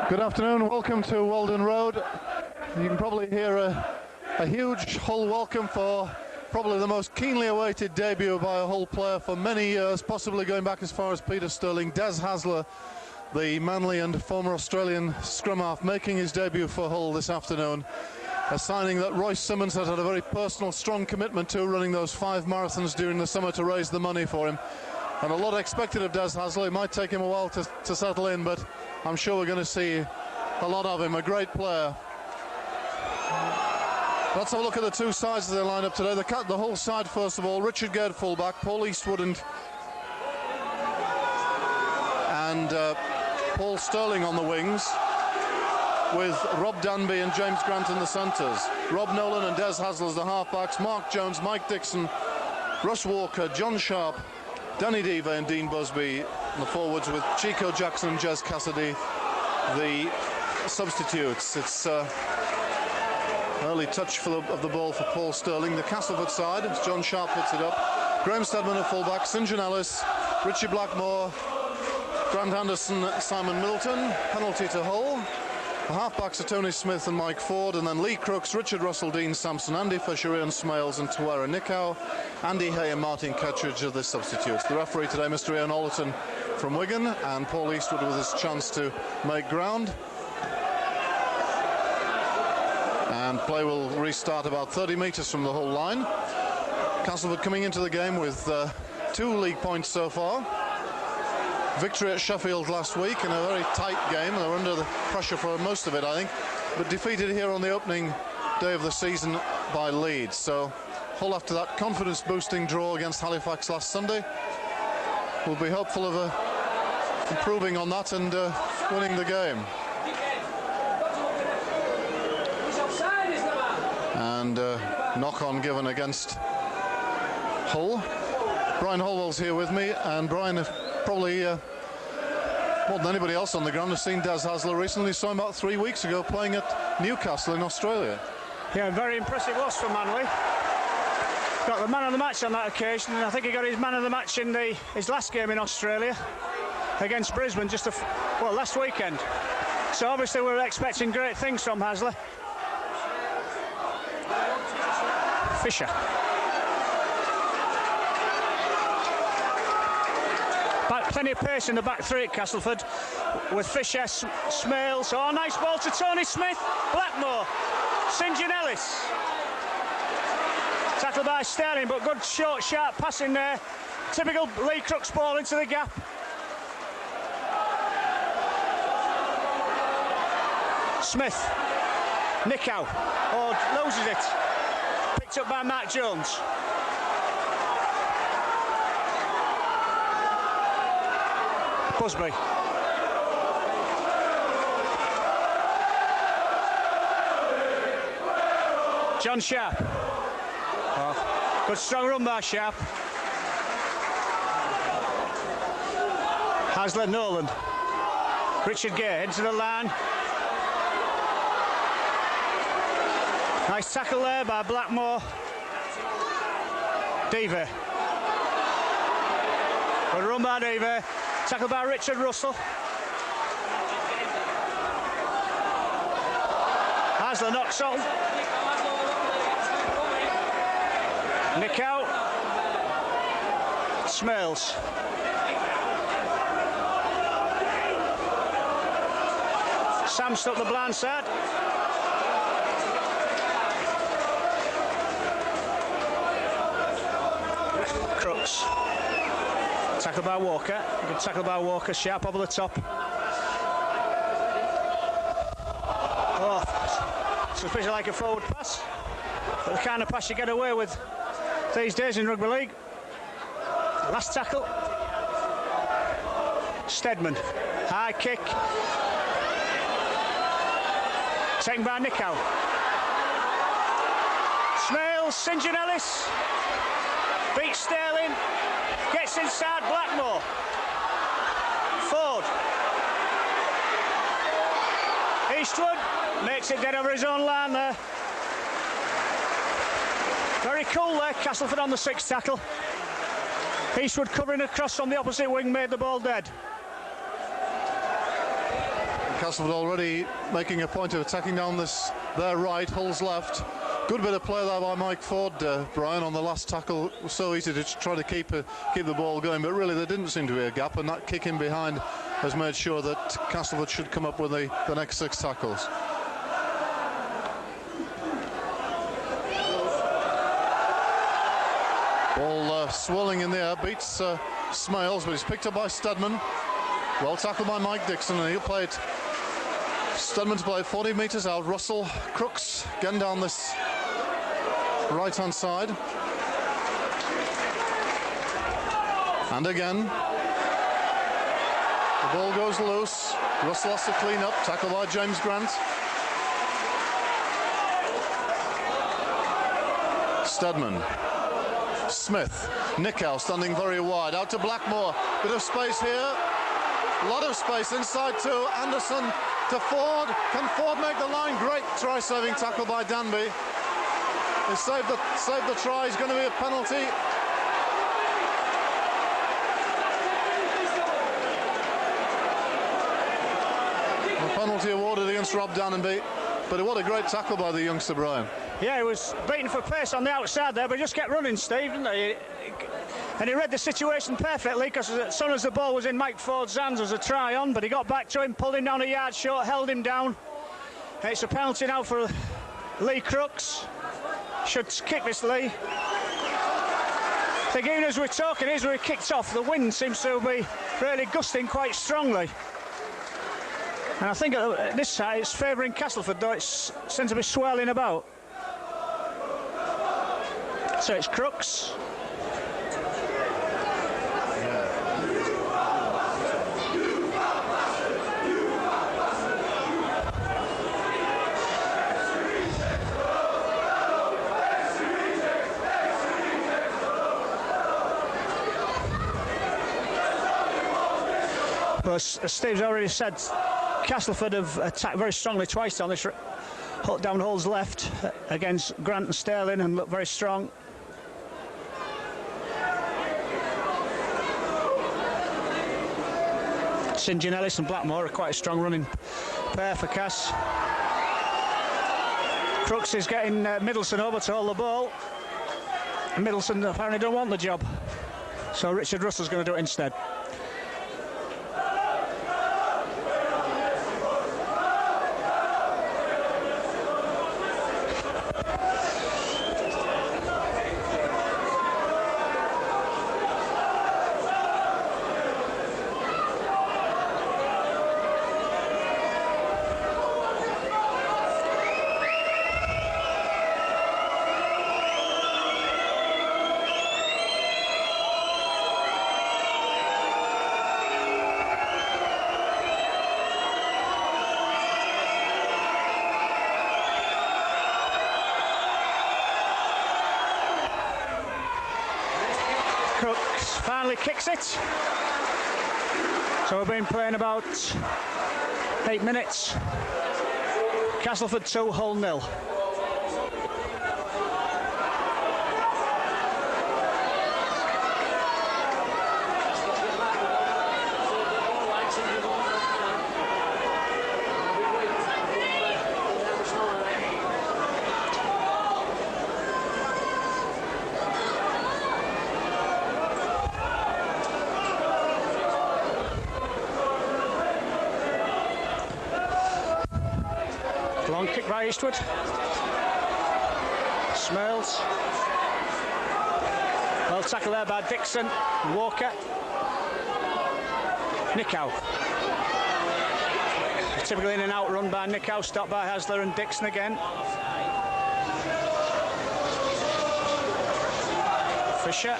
Good afternoon, welcome to Walden Road. You can probably hear a huge Hull welcome for probably the most keenly awaited debut by a Hull player for many years, possibly going back as far as Peter Sterling. Des Hasler, the Manly and former Australian scrum half, making his debut for Hull this afternoon. A signing that Royce Simmons has had a very personal, strong commitment to, running those 5 marathons during the summer to raise the money for him. And a lot expected of Des Hasler. It might take him a while to settle in, but I'm sure we're going to see a lot of him. A great player. Let's have a look at the two sides as they line up today. The Hull side, first of all, Richard Gere fullback, Paul Eastwood and Paul Sterling on the wings, with Rob Danby and James Grant in the centres. Rob Nolan and Des Hasler as the halfbacks, Mark Jones, Mike Dixon, Russ Walker, John Sharp, Danny Diva and Dean Busby in the forwards, with Chico Jackson and Jez Cassidy the substitutes. It's early touch of the ball for Paul Sterling. The Castleford side, as John Sharp puts it up, Graham Steadman at fullback, St John Ellis, Richie Blackmore, Grant Anderson, Simon Middleton. Penalty to Hull. The halfbacks are Tony Smith and Mike Ford, and then Lee Crooks, Richard Russell, Dean Sampson, Andy Fisher, Ian Smales and Tawera Nicow. Andy Hay and Martin Kettridge are the substitutes. The referee today, Mr. Ian Ollerton from Wigan, and Paul Eastwood with his chance to make ground. And play will restart about 30 metres from the Hull line. Castleford coming into the game with 2 league points so far. Victory at Sheffield last week in a very tight game. They were under the pressure for most of it, I think, but defeated here on the opening day of the season by Leeds. So Hull, after that confidence-boosting draw against Halifax last Sunday, will be hopeful of improving on that and winning the game. And knock-on given against Hull. Brian Holwell's here with me, and Brian, probably more than anybody else on the ground, has seen Des Hasler recently. Saw him about 3 weeks ago playing at Newcastle in Australia. Yeah, very impressive loss for Manly. Got the man of the match on that occasion, and I think he got his man of the match in his last game in Australia against Brisbane last weekend. So obviously we're expecting great things from Hasler. Fisher. Plenty of pace in the back three at Castleford, with Fisher, Smales. Oh, nice ball to Tony Smith. Blackmore, St John Ellis. Tackled by Sterling, but good short, sharp passing there. Typical Lee Crooks ball into the gap. Smith, Nicow. Oh, loses it. Picked up by Mark Jones. Busby. John Sharp. Oh, good strong run by Sharp. Hasler, Nolan. Richard Gere into the line. Nice tackle there by Blackmore. Diva. Good run by Diva. Tackled by Richard Russell. Hasler knocks on. Nicow. Smales. Samson up the blind side. Crooks. Tackled by Walker. Good tackle by Walker. Sharp over the top. Oh, suspicious like a forward pass. But the kind of pass you get away with these days in rugby league. Last tackle. Steadman. High kick. Taken by Nicow. Smales, St John Ellis. Beats Sterling. Gets inside Blackmore. Ford. Eastwood makes it dead over his own line there. Very cool there, Castleford on the 6th tackle. Eastwood covering across from the opposite wing made the ball dead. Castleford already making a point of attacking down their right, Hull's left. Good bit of play there by Mike Ford, Brian, on the last tackle. It was so easy to try to keep the ball going, but really there didn't seem to be a gap, and that kick in behind has made sure that Castleford should come up with the next 6 tackles. Ball swirling in the air, beats Smales, but he's picked up by Steadman. Well tackled by Mike Dixon, and he'll play it. Steadman to play it 40 metres out. Russell, Crooks again down this right-hand side. And again. The ball goes loose. Russell has to clean up. Tackle by James Grant. Steadman. Smith. Nickow standing very wide. Out to Blackmore. Bit of space here. A lot of space inside to Anderson, to Ford. Can Ford make the line? Great try-saving tackle by Danby. He saved the try. It's going to be a penalty. A penalty awarded against Rob Danby. But what a great tackle by the youngster, Brian. Yeah, he was beating for pace on the outside there, but just kept running, Steve, didn't he? And he read the situation perfectly, because as soon as the ball was in Mike Ford's hands, there was a try on, but he got back to him, pulled him down a yard short, held him down. And it's a penalty now for Lee Crooks. Should kick this, Lee. I think even as we're talking, as we kicked off, the wind seems to be really gusting quite strongly. And I think at this side it's favouring Castleford, though it seems to be swirling about. So it's Crooks. But as Steve's already said, Castleford have attacked very strongly twice on this down Hull's left against Grant and Sterling, and look very strong. St John Ellis and Blackmore are quite a strong running pair for Cass. Crooks is getting Middleton over to hold the ball. And Middleton apparently don't want the job, so Richard Russell's going to do it instead. Kicks it. So we've been playing about 8 minutes. Castleford 2, Hull 0. Long kick by Eastwood. Smales. Well tackled there by Dixon. Walker. Nickow. Typically in and out run by Nickow, stopped by Hasler and Dixon again. Fisher.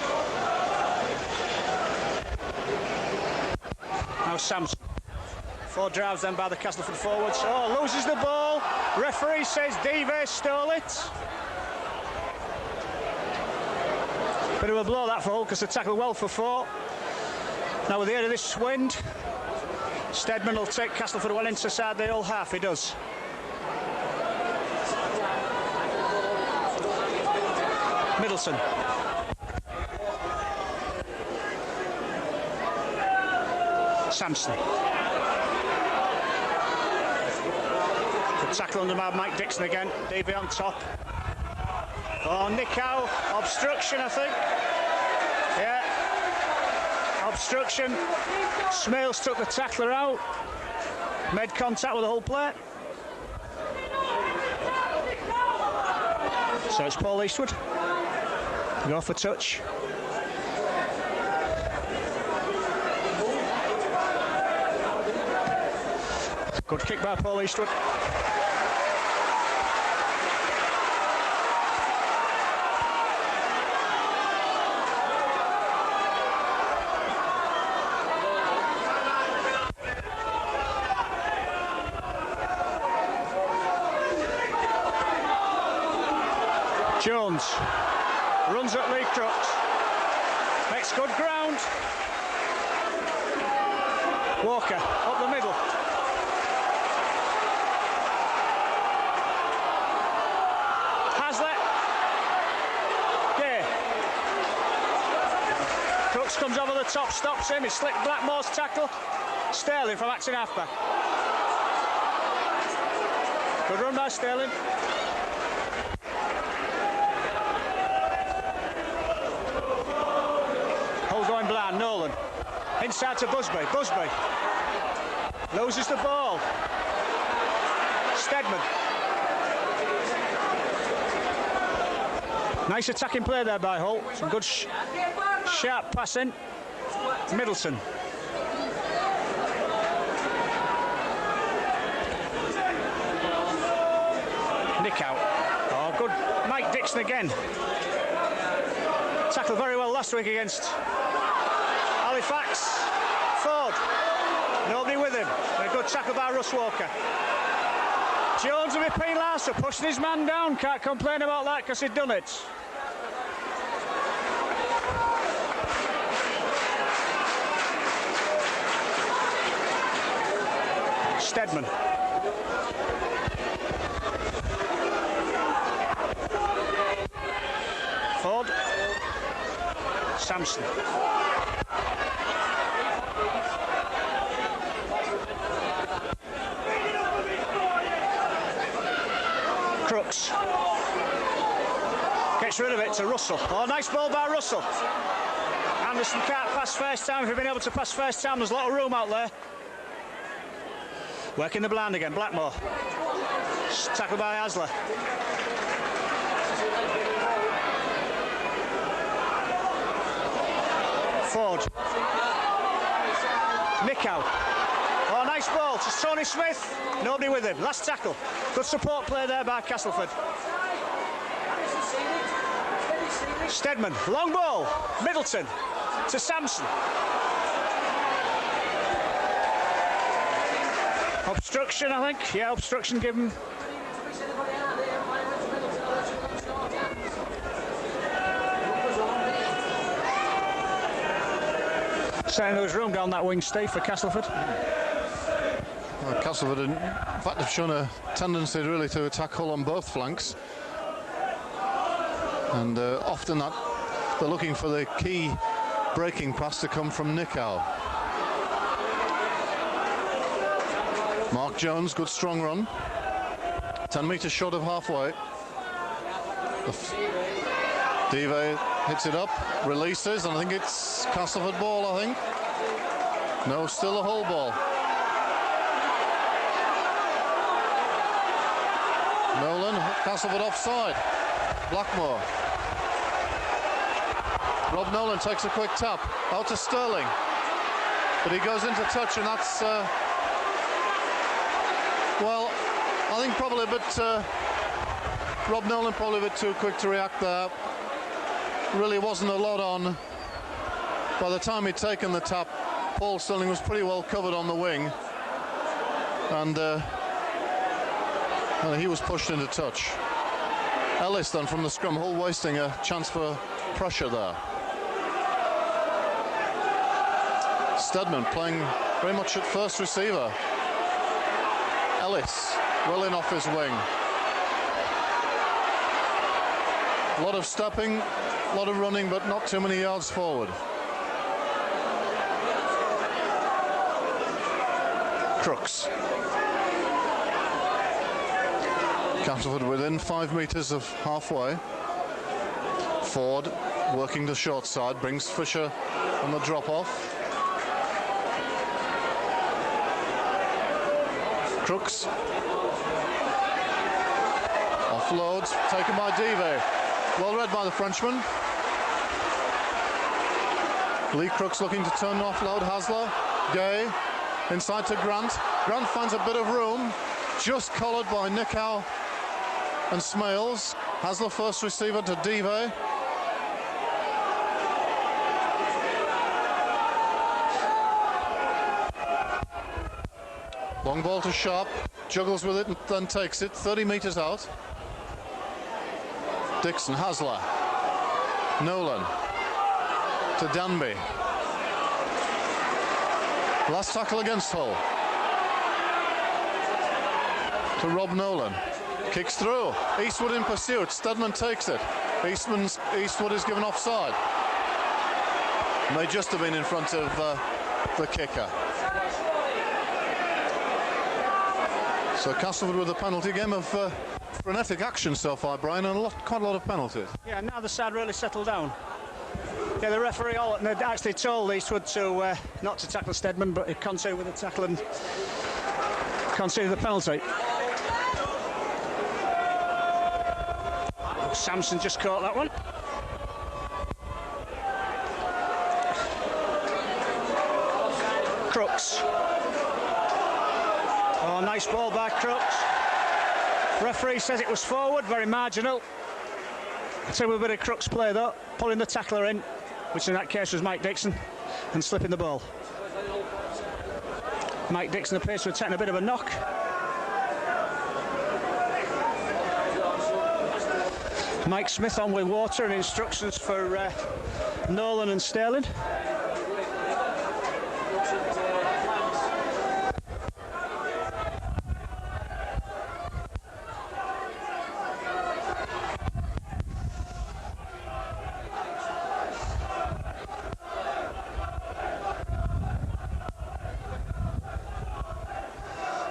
Now Samson. 4 drives then by the Castleford forwards. Oh, loses the ball. Referee says Deve stole it. Bit of a blow that for Hull, because they tackled well for 4. Now with the aid of this wind, Steadman will take Castleford well into side the Hull half. He does. Middleton. Sampson. Tackle under by Mike Dixon again. Davey on top. Oh, Nick Howe. Obstruction, I think. Yeah. Obstruction. Smales took the tackler out. Made contact with the whole plate. So it's Paul Eastwood. Go for touch. Good kick by Paul Eastwood. Jones runs at Lee Crooks, makes good ground. Walker up the middle. Hazlitt. Yeah. Crooks comes over the top, stops him. He slipped Blackmore's tackle. Sterling from acting halfback. Good run by Sterling. Going blind, Nolan. Inside to Busby. Busby loses the ball. Steadman. Nice attacking play there by Hull. Some good sharp passing. Middleton. Nick out. Oh, good. Mike Dixon again. Tackled very well last week against Halifax. Ford. Nobody with him. A good tackle by Russ Walker. Jones will be penalised for pushing his man down. Can't complain about that because he'd done it. Steadman. Ford. Sampson. Crooks. Gets rid of it to Russell. Oh, nice ball by Russell. Anderson can't pass first time. If he'd been able to pass first time, there's a lot of room out there. Working the blind again. Blackmore. Tackled by Hasler. Ford. Nickow. Oh, nice ball to Tony Smith. Nobody with him. Last tackle. Good support play there by Castleford. Steadman. Long ball. Middleton to Sampson. Obstruction, I think. Yeah, obstruction given. Saying there was room down that wing, Steve, for Castleford. Well, Castleford, in fact, have shown a tendency really to attack Hull on both flanks. And often that they're looking for the key breaking pass to come from Nickow. Mark Jones, good strong run. 10 metres short of halfway. Dive hits it up, releases, and I think it's Castleford ball, I think. No, still a Hull ball. Nolan, Castleford offside. Blackmore. Rob Nolan takes a quick tap, out to Sterling. But he goes into touch, and that's... well, I think probably a bit... Rob Nolan probably a bit too quick to react there. Really wasn't a lot on. By the time he'd taken the tap, Paul Sterling was pretty well covered on the wing. And he was pushed into touch. Ellis then from the scrum, Hull wasting a chance for pressure there. Steadman playing very much at first receiver. Ellis well in off his wing. A lot of stepping, a lot of running, but not too many yards forward. Crooks. Castleford within 5 metres of halfway. Ford working the short side, brings Fisher on the drop-off. Crooks. Offloads, taken by Dive. Well read by the Frenchman. Lee Crooks looking to turn offload. Hasler, Gay, inside to Grant. Grant finds a bit of room, just collared by Nickow and Smales. Hasler first receiver to Dive. Long ball to Sharp, juggles with it and then takes it 30 metres out. Dixon, Hasler, Nolan to Danby. Last tackle against Hull. To Rob Nolan. Kicks through. Eastwood in pursuit. Steadman takes it. Eastwood is given offside. May just have been in front of the kicker. So Castleford with a penalty. Game of frenetic action so far, Brian, and quite a lot of penalties. Yeah, now the side really settled down. Yeah, the referee had actually told Eastwood to not to tackle Steadman, but he continued with the tackle and conceded the penalty. Samson just caught that one. Crooks. Oh, nice ball by Crooks. Referee says it was forward, very marginal. So a bit of Crooks play though, pulling the tackler in, which in that case was Mike Dixon, and slipping the ball. Mike Dixon appears to have taken a bit of a knock. Mike Smith on with water and instructions for Nolan and Sterling.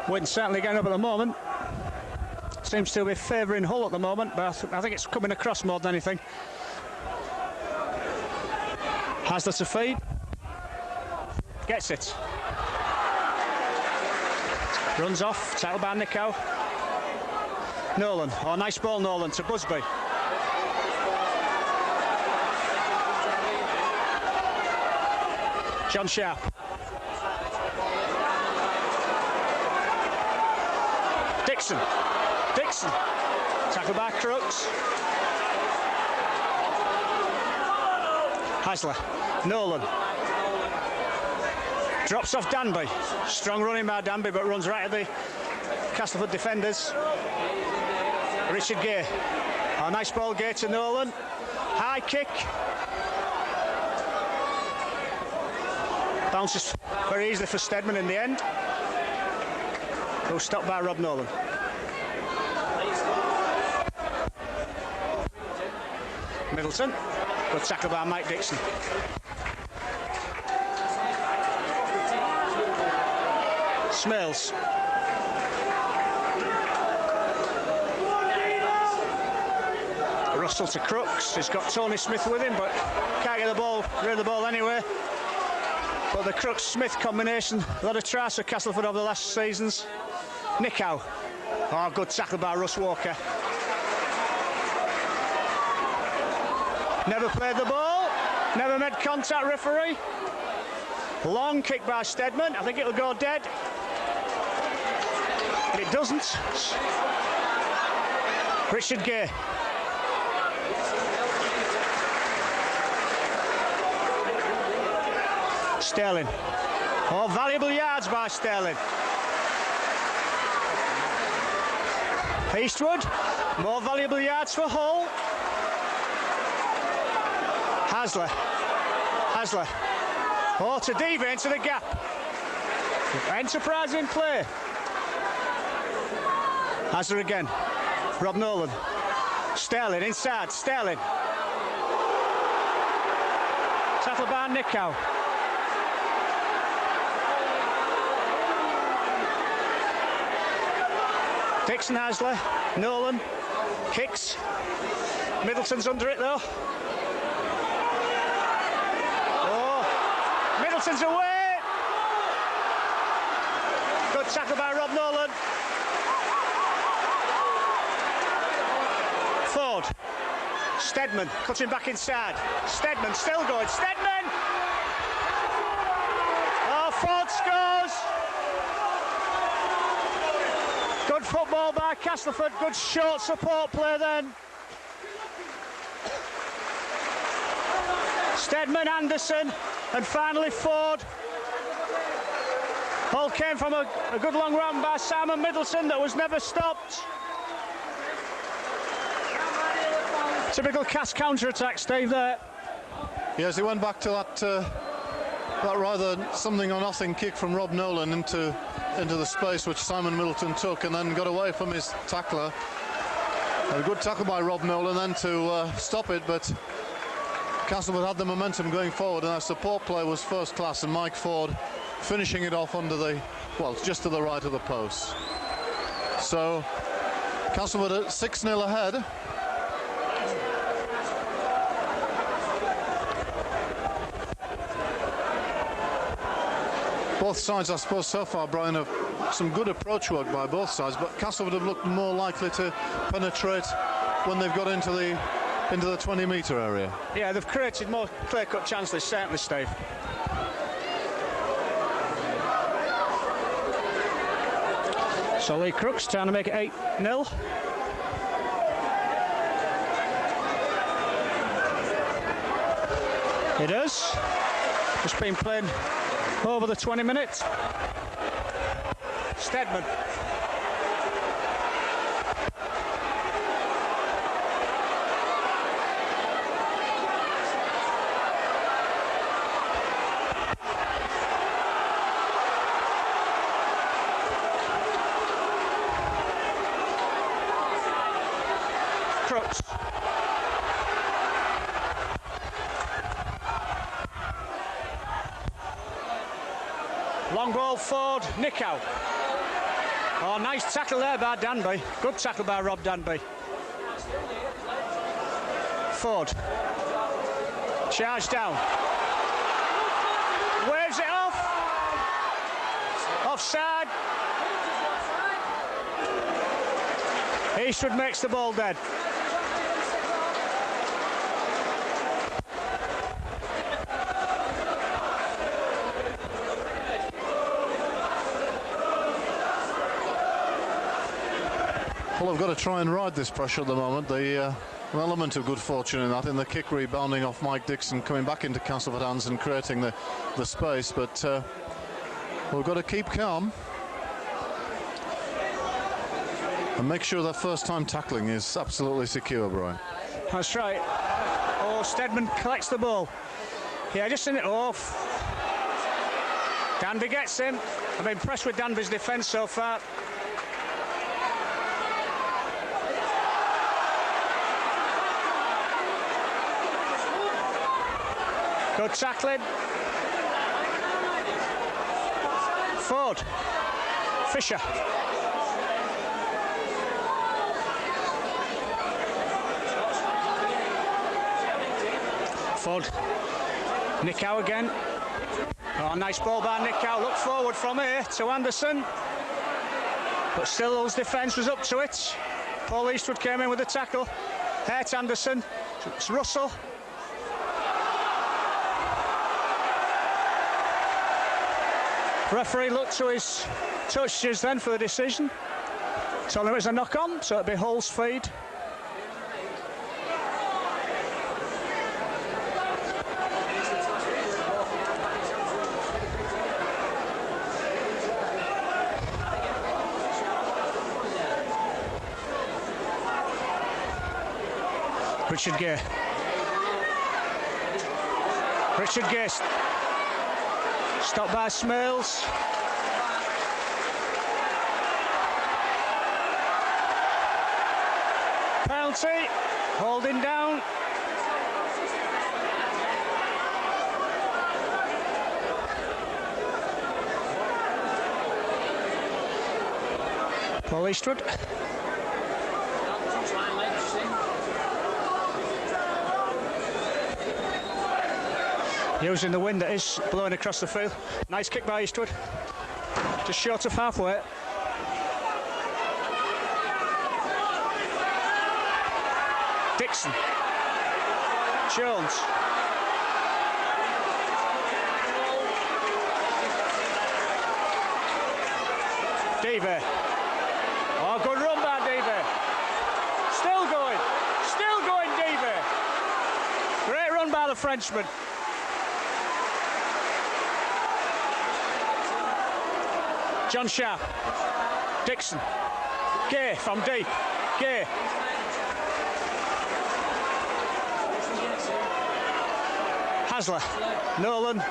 Wind certainly going up at the moment. Seems to be favouring Hull at the moment, but I think it's coming across more than anything. Hasler to feed. Gets it. Runs off. Tackled by Nickow. Nolan. Oh, nice ball, Nolan, to Busby. John Sharp. Dixon. Dixon. Tackled by Crooks. Hasler. Nolan. Drops off Danby. Strong running by Danby, but runs right at the Castleford defenders. Richard Gay. Oh, nice ball, Gay to Nolan. High kick. Bounces very easily for Steadman in the end. Who's stopped by Rob Nolan. Middleton. Good tackle by Mike Dixon. Smales. Russell to Crooks. He's got Tony Smith with him, but can't get the ball, rid of the ball anyway. But the Crooks-Smith combination, a lot of tries for Castleford over the last seasons. Nickow. Oh, good tackle by Russ Walker. Never played the ball. Never made contact, referee. Long kick by Steadman. I think it'll go dead. But it doesn't. Richard Gay. Sterling. Oh, valuable yards by Sterling. Eastwood. More valuable yards for Hull. Hasler. Hasler. Oh, to Diva into the gap. Enterprising play. Hasler again. Rob Nolan. Sterling inside. Sterling. Tackled by Nickow. Dixon, Hasler, Nolan, kicks. Middleton's under it though. Oh, Middleton's away. Good tackle by Rob Nolan. Ford. Steadman cutting back inside. Steadman still going. Steadman! Oh, Ford scores! Good football by Castleford. Good short support play then. Steadman, Anderson, and finally Ford. All came from a good long run by Simon Middleton that was never stopped. Typical Cas counter-attack, Steve, there. Yes, he went back to that rather something or nothing kick from Rob Nolan into the space which Simon Middleton took, and then got away from his tackler. A good tackle by Rob Nolan then to stop it, but Castleford had the momentum going forward, and our support play was first class, and Mike Ford finishing it off under the, well, just to the right of the post. So Castleford at 6-0 ahead. Both sides, I suppose, so far, Brian, have some good approach work by both sides, but Castleford have looked more likely to penetrate when they've got into the 20-metre area. Yeah, they've created more clear-cut chances, certainly, Steve. So Lee Crooks trying to make it 8-0. It is. Just been played over the 20 minutes. Steadman. Crooks. Long ball forward, Nickow. Oh, nice tackle there by Danby. Good tackle by Rob Danby. Ford. Charge down. Waves it off. Offside. Eastwood makes the ball dead. Well, I've got to try and ride this pressure at the moment. The an element of good fortune in that, in the kick rebounding off Mike Dixon, coming back into Castleford hands and creating the space. But we've got to keep calm and make sure that first-time tackling is absolutely secure, Brian. That's right. Oh, Steadman collects the ball. Yeah, just in it off. Danby gets him. I've been impressed with Danby's defence so far. Good tackling. Ford. Fisher. Ford. Nickow again. Oh, nice ball by Nickow. Look forward from here to Anderson. But still, Hull's defence was up to it. Paul Eastwood came in with the tackle. Hurt Anderson. It's Russell. Referee looked to his touches then for the decision. Told him it was a knock-on, so it'd be Hull's feed. Richard Gay. Richard Gay. Stopped by Smales. Penalty. Holding down. Paul Eastwood. Using the wind that is blowing across the field. Nice kick by Eastwood. Just short of halfway. Dixon. Jones. Davey. Oh, good run by Davey. Still going Davey. Great run by the Frenchman. John Sharp. Dixon. Gay from deep. Gay. Hasler. Nolan.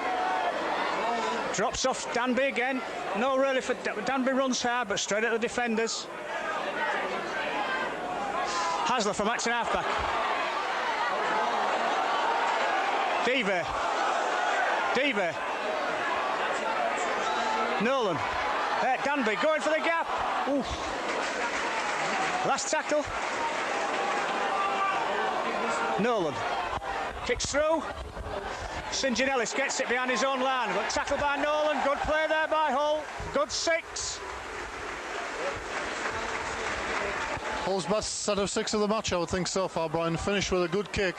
Drops off Danby again. No really for Danby, runs hard but straight at the defenders. Hasler from acting halfback. Davey. Nolan. Danby going for the gap. Ooh. Last tackle. Nolan. Kicks through. St John Ellis gets it behind his own line, but tackled by Nolan. Good play there by Hull. Good 6. Hull's best set of 6 of the match, I would think, so far, Brian. Finished with a good kick.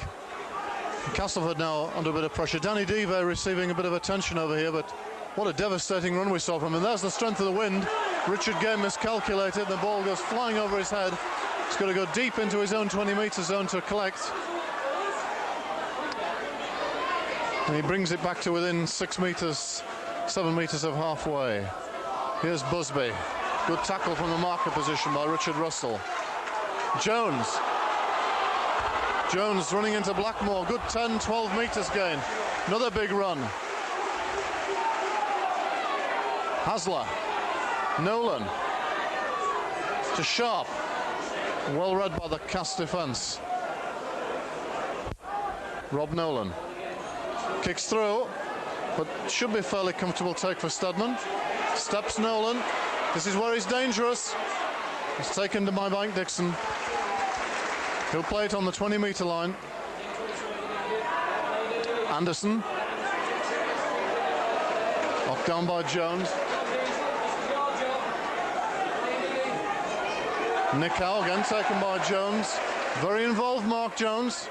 Castleford now under a bit of pressure. Danny Devey receiving a bit of attention over here, but what a devastating run we saw from him. There's the strength of the wind. Richard Gay miscalculated. The ball goes flying over his head. He's got to go deep into his own 20-metre zone to collect. And he brings it back to within 6 metres, 7 metres of halfway. Here's Busby. Good tackle from the marker position by Richard Russell. Jones running into Blackmore. Good 10, 12 metres gain. Another big run. Hasler. Nolan. To Sharp. Well read by the Cass defence. Rob Nolan. Kicks through, but should be a fairly comfortable take for Stedman. Steps Nolan. This is where he's dangerous. It's taken to by Mike Dixon. He'll play it on the 20-metre line. Anderson. Knocked down by Jones. Nick Howe again taken by Jones. Very involved, Mark Jones.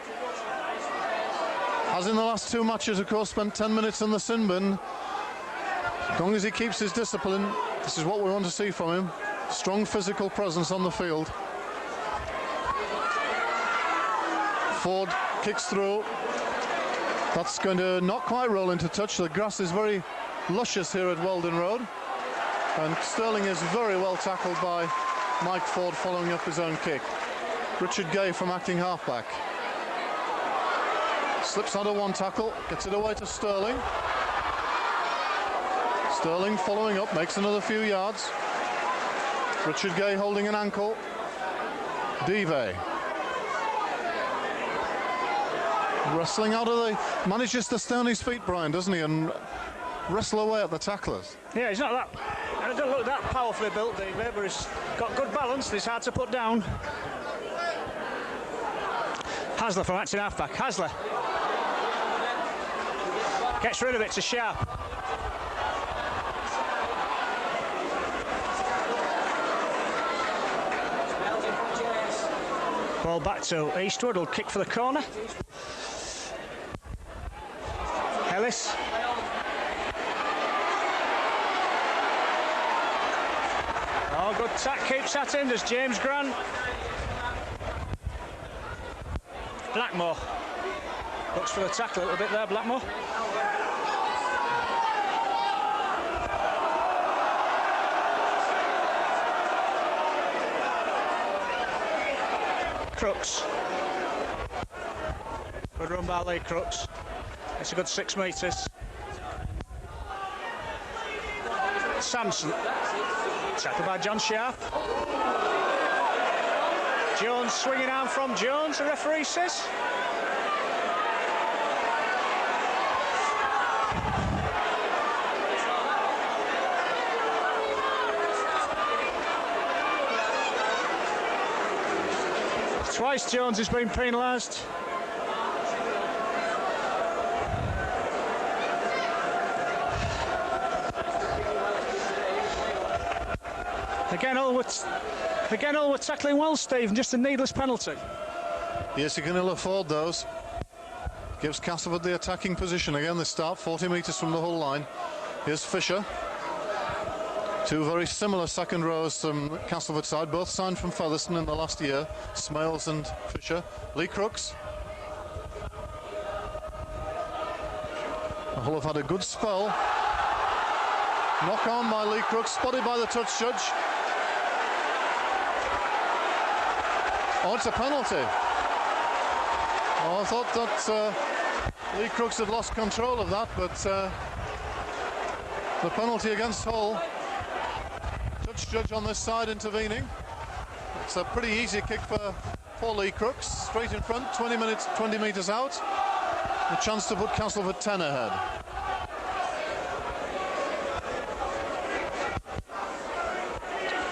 As in the last 2 matches, of course, spent 10 minutes in the sin bin. As long as he keeps his discipline, this is what we want to see from him. Strong physical presence on the field. Ford kicks through. That's going to not quite roll into touch. The grass is very luscious here at Weldon Road. And Sterling is very well tackled by Mike Ford following up his own kick. Richard Gay from acting halfback. Slips under one tackle, gets it away to Sterling. Sterling following up, makes another few yards. Richard Gay holding an ankle. Devey. Wrestling out of the... Manages to stay on his feet, Brian, doesn't he? And wrestle away at the tacklers. Yeah, he's not that... He doesn't look that powerfully built, Devey, but he's got good balance. He's hard to put down. Hasler from acting halfback. Hasler. Gets rid of it to Sharp. Ball back to Eastwood, will kick for the corner. Ellis. Oh, good tack, keeps that in, there's James Grant. Blackmore. Looks for the tackle a little bit there, Blackmore. Crooks. Good run by Lee Crooks. It's a good 6 metres. Sampson. Tackled by John Sharp. Jones swinging arm from Jones, the referee says. Twice Jones has been penalised. Again, all we're tackling well, Steve, and just a needless penalty. Yes, you can ill afford those. Gives Castleford the attacking position. Again, they start 40 metres from the whole line. Here's Fisher. Two very similar second rows from Castleford side, both signed from Featherstone in the last year. Smales and Fisher. Lee Crooks. Hull have had a good spell. Knock on by Lee Crooks, spotted by the touch judge. Oh, it's a penalty. Oh, I thought that Lee Crooks had lost control of that, but the penalty against Hull. Touch judge on this side intervening. It's a pretty easy kick for Lee Crooks, straight in front, 20 metres out. A chance to put Castleford 10 ahead.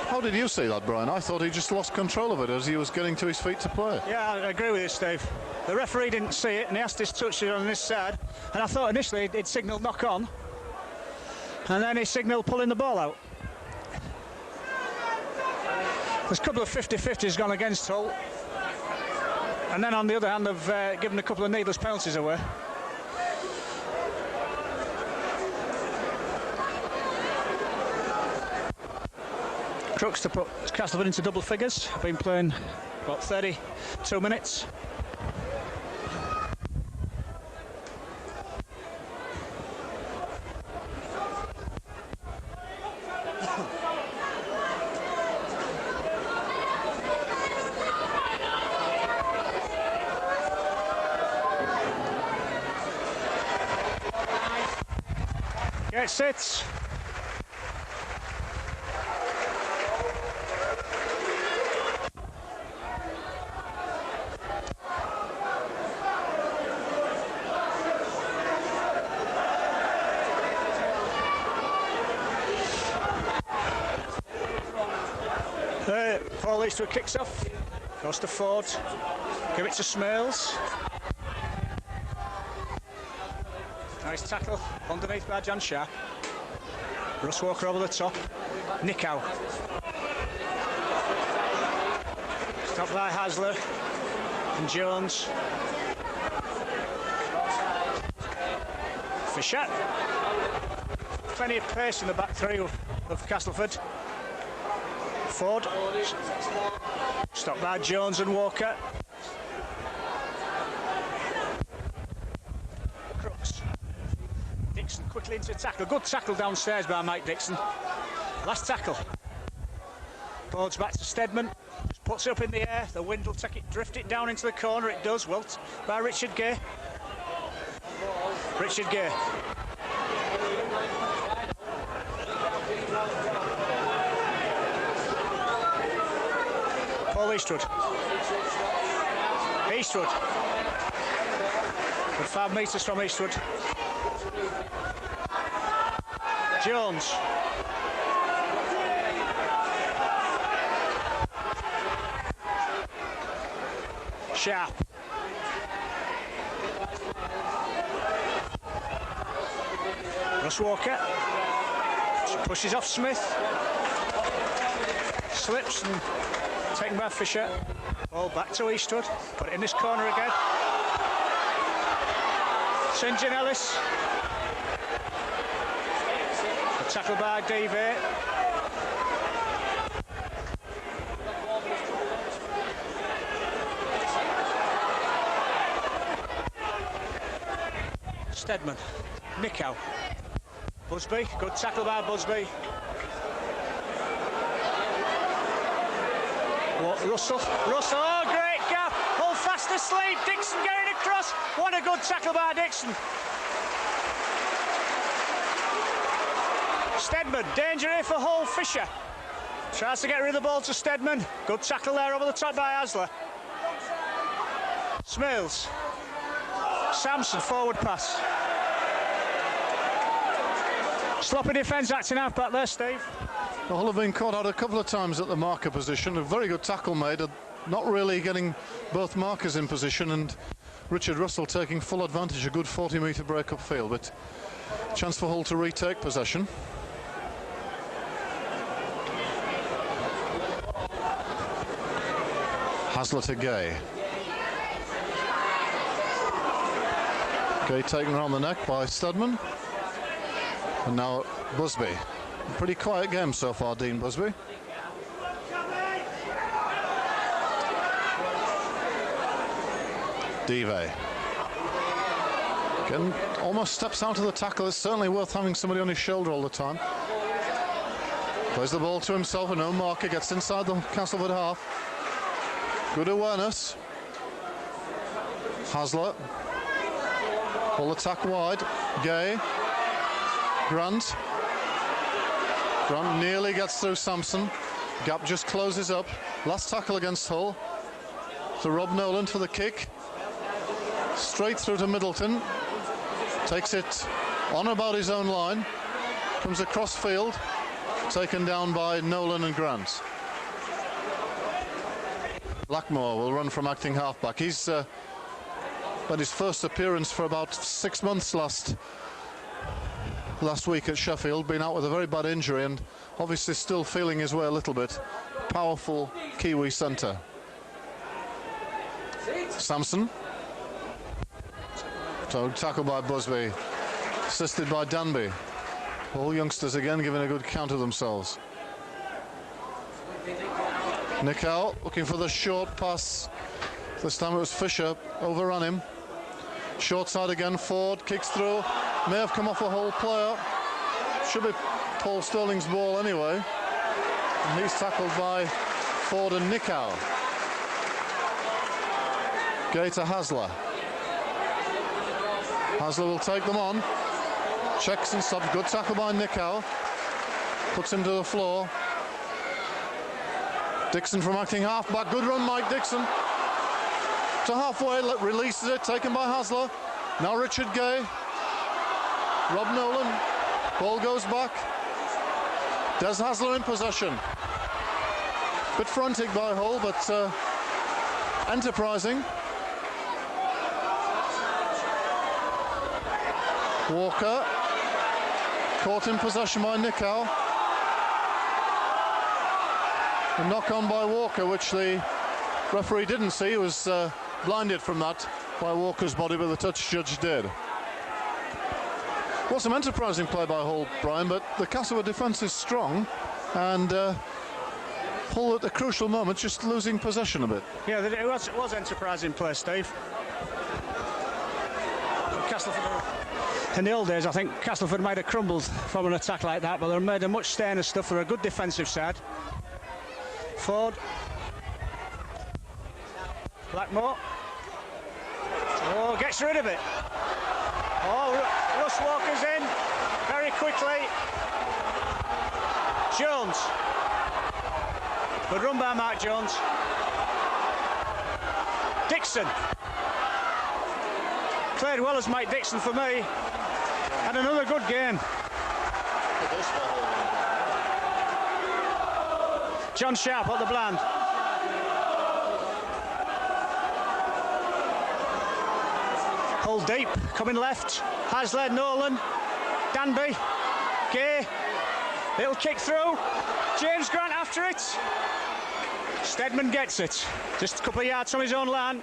How did you see that, Brian? I thought he just lost control of it as he was getting to his feet to play. Yeah, I agree with you, Steve. The referee didn't see it, and he asked his touch on this side, and I thought initially he'd signalled knock on, and then he signalled pulling the ball out. There's a couple of 50-50s gone against Hull, and then on the other hand they've given a couple of needless penalties away. Crooks to put Castleford into double figures. Been playing about 32 minutes. Gets it. Paul Eastwood kicks off, goes to Ford, give it to Smales. Nice tackle underneath by John Sharp. Russ Walker over the top. Nickow. Stopped by Hasler and Jones. Fisher. Plenty of pace in the back three of Castleford. Ford. Stopped by Jones and Walker. Crooks. Dixon quickly into tackle. Good tackle downstairs by Mike Dixon. Last tackle. Boards back to Stedman. Just puts it up in the air. The wind will take it, drift it down into the corner. It does. Well by Richard Gay. Richard Gay. Paul Eastwood. Eastwood. Good 5 metres from Eastwood. Jones. Sharp. Russ Walker. Pushes off Smith. Slips and taken by Fisher. Ball back to Eastwood. Put it in this corner again. St. John Ellis. A tackle by Davey. Stedman. Nickow. Busby. Good tackle by Busby. Russell, oh great gap, Hull fast asleep, Dixon getting across, what a good tackle by Dixon. Stedman, danger here for Hull. Fisher tries to get rid of the ball to Stedman, good tackle there over the top by Hasler. Smales, Samson, forward pass. Sloppy defence acting half back there, Steve. Hull have been caught out a couple of times at the marker position. A very good tackle made not really getting both markers in position, and Richard Russell taking full advantage, a good 40-metre break upfield, but chance for Hull to retake possession. Hasler to Gay. Gay taken around the neck by Studman. And now Busby. A pretty quiet game so far, Dean Busby. Dive. Again, almost steps out of the tackle. It's certainly worth having somebody on his shoulder all the time. Plays the ball to himself, and no marker, gets inside the Castleford half. Good awareness. Hasler. Ball attack wide. Gay. Grant. Grant nearly gets through Sampson. Gap just closes up. Last tackle against Hull. To Rob Nolan for the kick. Straight through to Middleton. Takes it on about his own line. Comes across field. Taken down by Nolan and Grant. Blackmore will run from acting halfback. He's had his first appearance for about 6 months last week at Sheffield. Been out with a very bad injury and obviously still feeling his way a little bit. Powerful Kiwi centre. Sampson. So tackled by Busby. Assisted by Danby. All youngsters again giving a good count of themselves. Nickau looking for the short pass. This time it was Fisher, overran him. Short side again, Ford kicks through. May have come off a Hull player. Should be Paul Sterling's ball anyway. And he's tackled by Ford and Nickau. Gay to Hasler. Hasler will take them on. Checks and stops. Good tackle by Nickau. Puts him to the floor. Dixon from acting halfback. Good run, Mike Dixon. To halfway, releases it. Taken by Hasler. Now Richard Gay. Rob Nolan. Ball goes back. Des Hasler in possession. Bit frantic by Hull, but enterprising. Walker. Caught in possession by Nickau. A knock on by Walker, which the referee didn't see. He was blinded from that by Walker's body, but the touch judge did. Well, some enterprising play by Hull, Brian, but the Castleford defence is strong, and Hull at the crucial moment just losing possession a bit. Yeah, it was enterprising play, Steve. Castleford, in the old days, I think Castleford might have crumbled from an attack like that, but they're made of much stainer stuff. They're a good defensive side. Ford. Blackmore. Oh, gets rid of it. Oh, Russ Walker's in very quickly. Jones. Good run by Mark Jones. Dixon. Played well as Mike Dixon for me. Had another good game. John Sharp at the bland. Hull deep, coming left. Hasler, Nolan, Danby, Gay. Little kick through. James Grant after it. Steadman gets it. Just a couple of yards from his own line.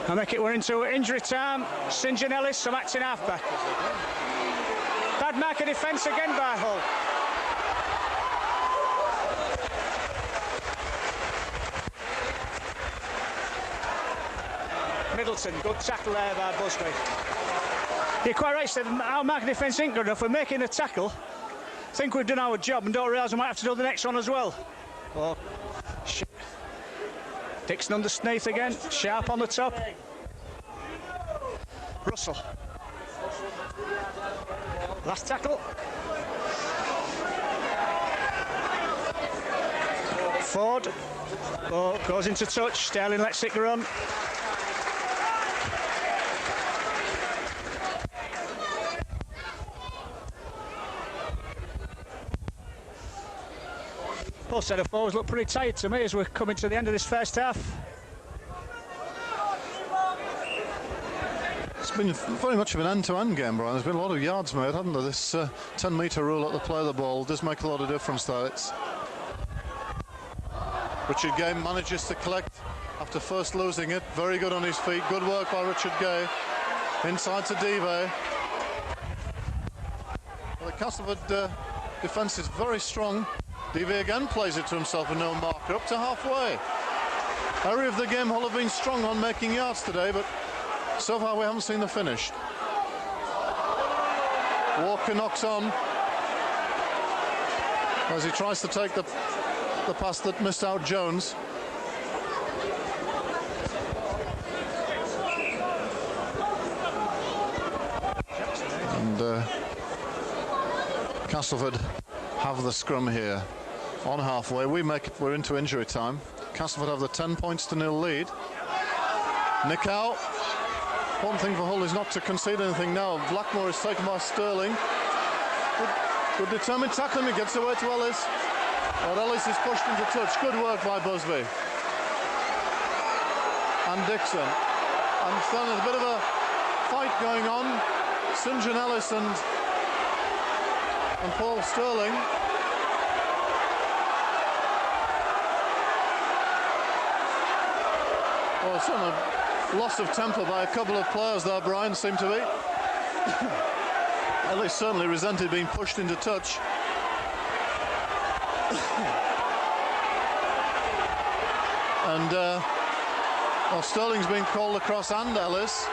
We're into injury time. St John Ellis, some acting halfback. Bad marker defence again by Hull. Middleton, good tackle there by Busby. You're quite right, Steve. Our marking defence ain't good enough. We're making a tackle. Think we've done our job and don't realise we might have to do the next one as well. Oh, shit. Dixon underneath again. Sharp on the top. Russell. Last tackle. Ford. Oh, goes into touch. Sterling lets it run. Both set of forwards look pretty tight to me as we're coming to the end of this first half. It's been very much of an end-to-end game, Brian. There's been a lot of yards made, hasn't there? This 10-metre rule at the play of the ball does make a lot of difference there. Richard Gay manages to collect after first losing it. Very good on his feet. Good work by Richard Gay. Inside to Dive. Well, the Castleford defence is very strong. Dive again plays it to himself with no marker. Up to halfway. Area of the game Hull have been strong on making yards today, but so far we haven't seen the finish. Walker knocks on as he tries to take the pass that missed out Jones. And Castleford have the scrum here on halfway. We're into injury time. Castleford have the 10 points to 0 lead. Nick out. One thing for Hull is not to concede anything now. Blackmore is taken by Sterling. Good determined tackling. He gets away to Ellis. But Ellis is pushed into touch. Good work by Busby. And Dixon. And then there's a bit of a fight going on. St. John Ellis and Paul Sterling. Well, some loss of temper by a couple of players there, Brian, seemed to be. Ellis certainly resented being pushed into touch. And well, Sterling's been called across and Ellis.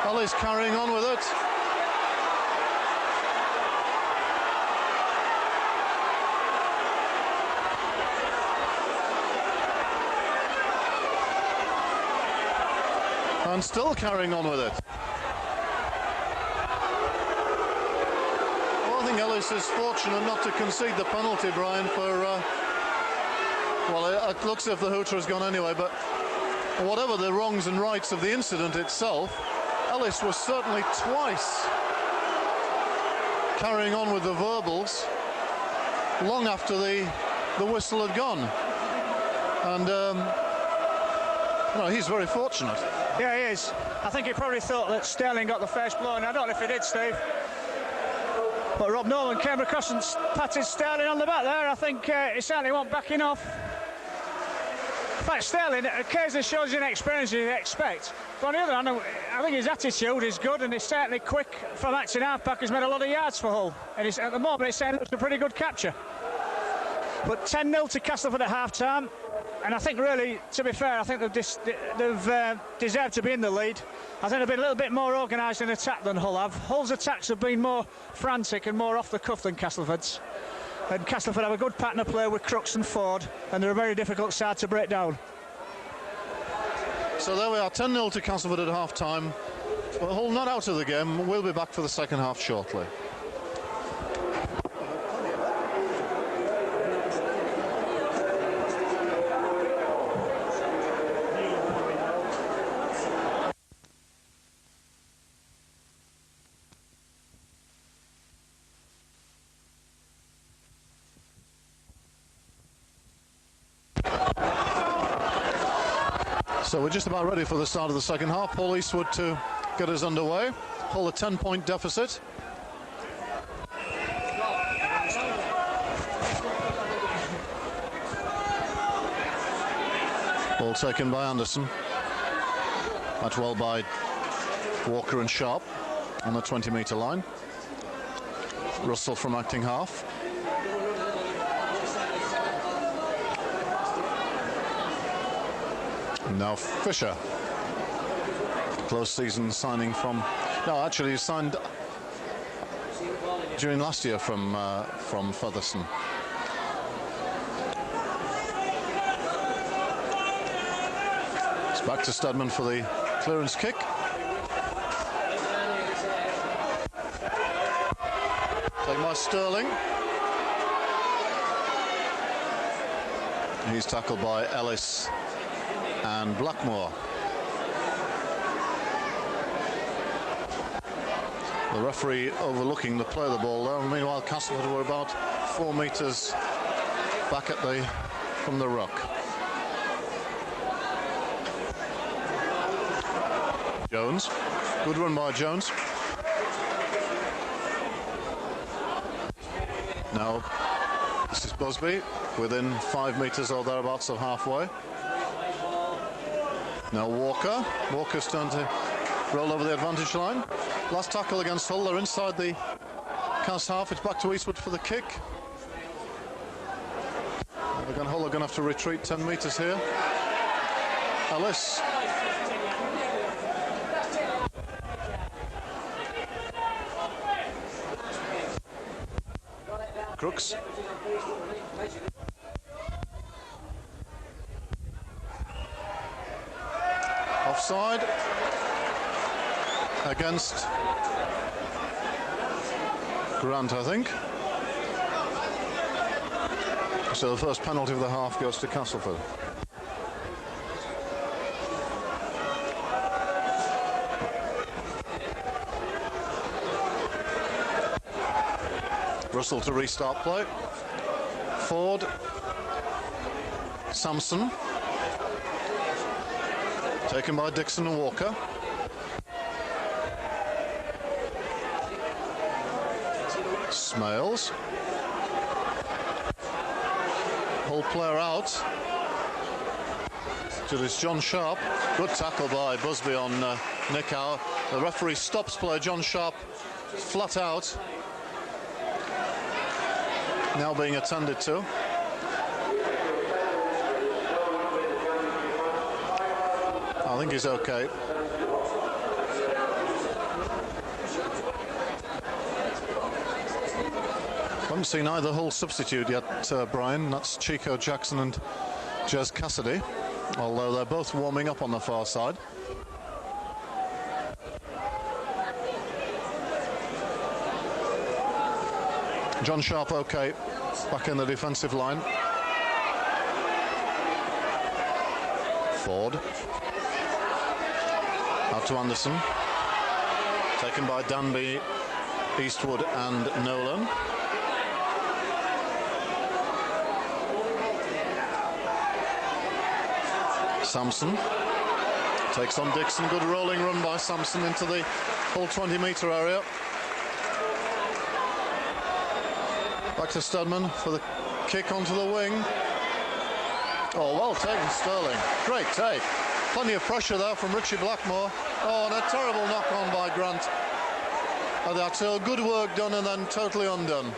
Ellis carrying on with it. And still carrying on with it. Well, I think Ellis is fortunate not to concede the penalty, Brian, for well, it looks as if the hooter has gone anyway, but whatever the wrongs and rights of the incident itself, Ellis was certainly twice carrying on with the verbals long after the whistle had gone. And no, he's very fortunate. Yeah, he is. I think he probably thought that Sterling got the first blow, and I don't know if he did, Steve. But Rob Nolan came across and patted Sterling on the back there. I think he certainly won't backing off. In fact, Sterling occasionally shows inexperience you'd expect. But on the other hand, I think his attitude is good, and he's certainly quick from acting half-back. He's made a lot of yards for Hull. And at the moment, he's saying it's a pretty good capture. But 10-0 to Castleford at half-time. And I think really, to be fair, I think they've deserved to be in the lead. I think they've been a little bit more organised in attack than Hull have. Hull's attacks have been more frantic and more off the cuff than Castleford's. And Castleford have a good pattern of play with Crooks and Ford, and they're a very difficult side to break down. So there we are, 10-0 to Castleford at half-time. But Hull not out of the game. We'll be back for the second half shortly. So we're just about ready for the start of the second half. Paul Eastwood to get us underway. Hull a 10-point deficit. Ball taken by Anderson. That's well by Walker and Sharp on the 20-metre line. Russell from acting half. Now Fisher, close season signing from. No, actually he signed during last year from Featherstone. It's back to Stedman for the clearance kick. Taken by Sterling. He's tackled by Ellis and Blackmore. The referee overlooking the play of the ball there. Meanwhile, Castleford were about 4 metres back from the ruck. Jones, good run by Jones. Now, this is Busby, within 5 metres or thereabouts of halfway. Now Walker. Walker's turned to roll over the advantage line. Last tackle against Hull. They're inside the Cas half. It's back to Eastwood for the kick. Again, Hull are going to have to retreat 10 metres here. Ellis. Crooks. Offside against Grant, I think. So the first penalty of the half goes to Castleford. Russell to restart play. Ford. Sampson. Taken by Dixon and Walker. Smales. Hull player out. It is John Sharp. Good tackle by Busby on Nick Howe. The referee stops play. John Sharp flat out. Now being attended to. I think he's okay. Haven't seen either Hull substitute yet, Brian. That's Chico Jackson and Jez Cassidy, although they're both warming up on the far side. John Sharp okay, back in the defensive line. Ford. Out to Anderson. Taken by Danby, Eastwood and Nolan. Sampson takes on Dixon. Good rolling run by Sampson into the full 20-metre area. Back to Studman for the kick onto the wing. Oh, well taken, Sterling. Great take. Plenty of pressure there from Richie Blackmore. Oh, and a terrible knock-on by Grant. And that's good work done and then totally undone.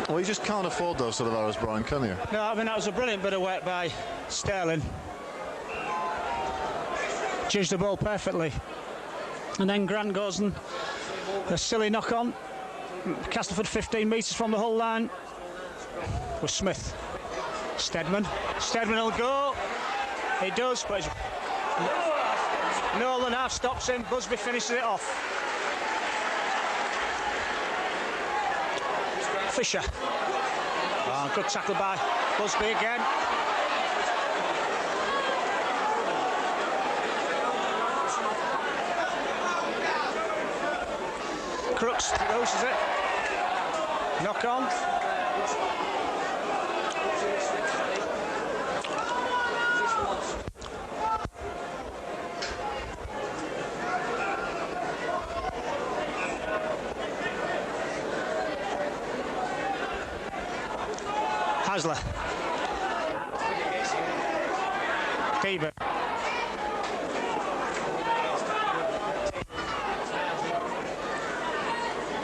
Well, you just can't afford those sort of errors, Brian, can you? No, I mean, that was a brilliant bit of work by Sterling. Judged the ball perfectly. And then Grant goes and a silly knock-on. Castleford 15 metres from the Hull line. Was Smith. Steadman will go. He does, but Nolan half stops him. Busby finishes it off. Fisher. Oh, good tackle by Busby again. Crooks loses it. Knock on. Hasler. Deaver.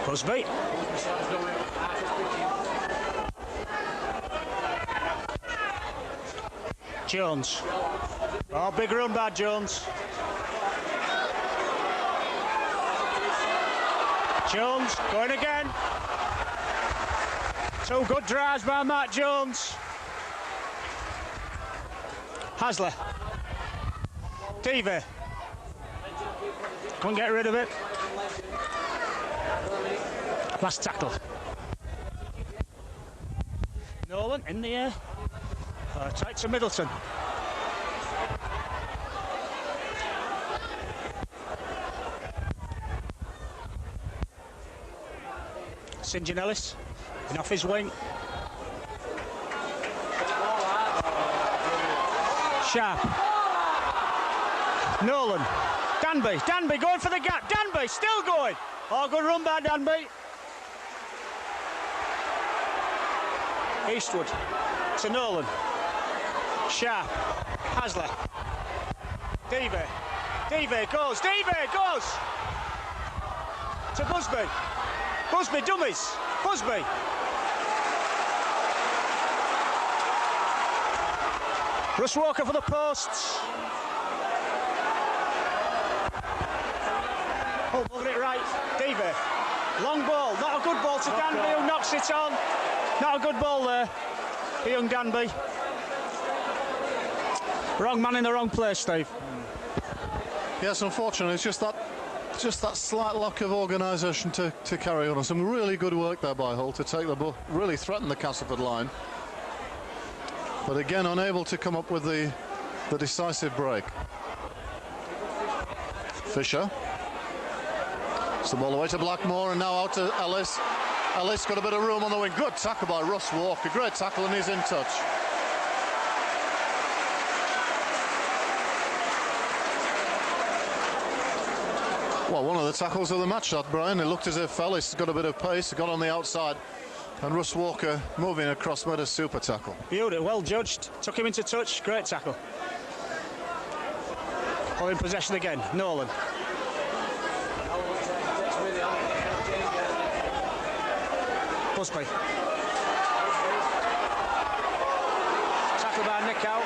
Busby. Jones. Oh, big run by Jones. Jones going again. Two good drives by Matt Jones. Hasler. Deaver. Couldn't get rid of it. Last tackle. Nolan in the air. Tight to Middleton. St Ellis, and off his wing. Sharp. Nolan. Danby going for the gap. Danby still going. Oh, good run by Danby. Eastwood to Nolan. Sharp. Hasler. Devey goes. To Busby. Busby dummies. Busby. Russ Walker for the posts. Oh, moving it right. Devey. Long ball. Not a good ball to Danby, who knocks it on. Not a good ball there for young Danby. Wrong man in the wrong place, Steve. Yes, unfortunately, it's just that slight lack of organisation to carry on. Some really good work there by Hull to take the ball, really threaten the Castleford line. But again, unable to come up with the decisive break. Fisher. It's the ball away to Blackmore and now out to Ellis. Ellis got a bit of room on the wing. Good tackle by Russ Walker. Great tackle and he's in touch. Well, one of the tackles of the match, that, Brian. It looked as if Ellis got a bit of pace, got on the outside, and Russ Walker moving across made a super tackle. Beautiful, well judged. Took him into touch. Great tackle. All in possession again. Nolan. Busby. Tackle by Nick out.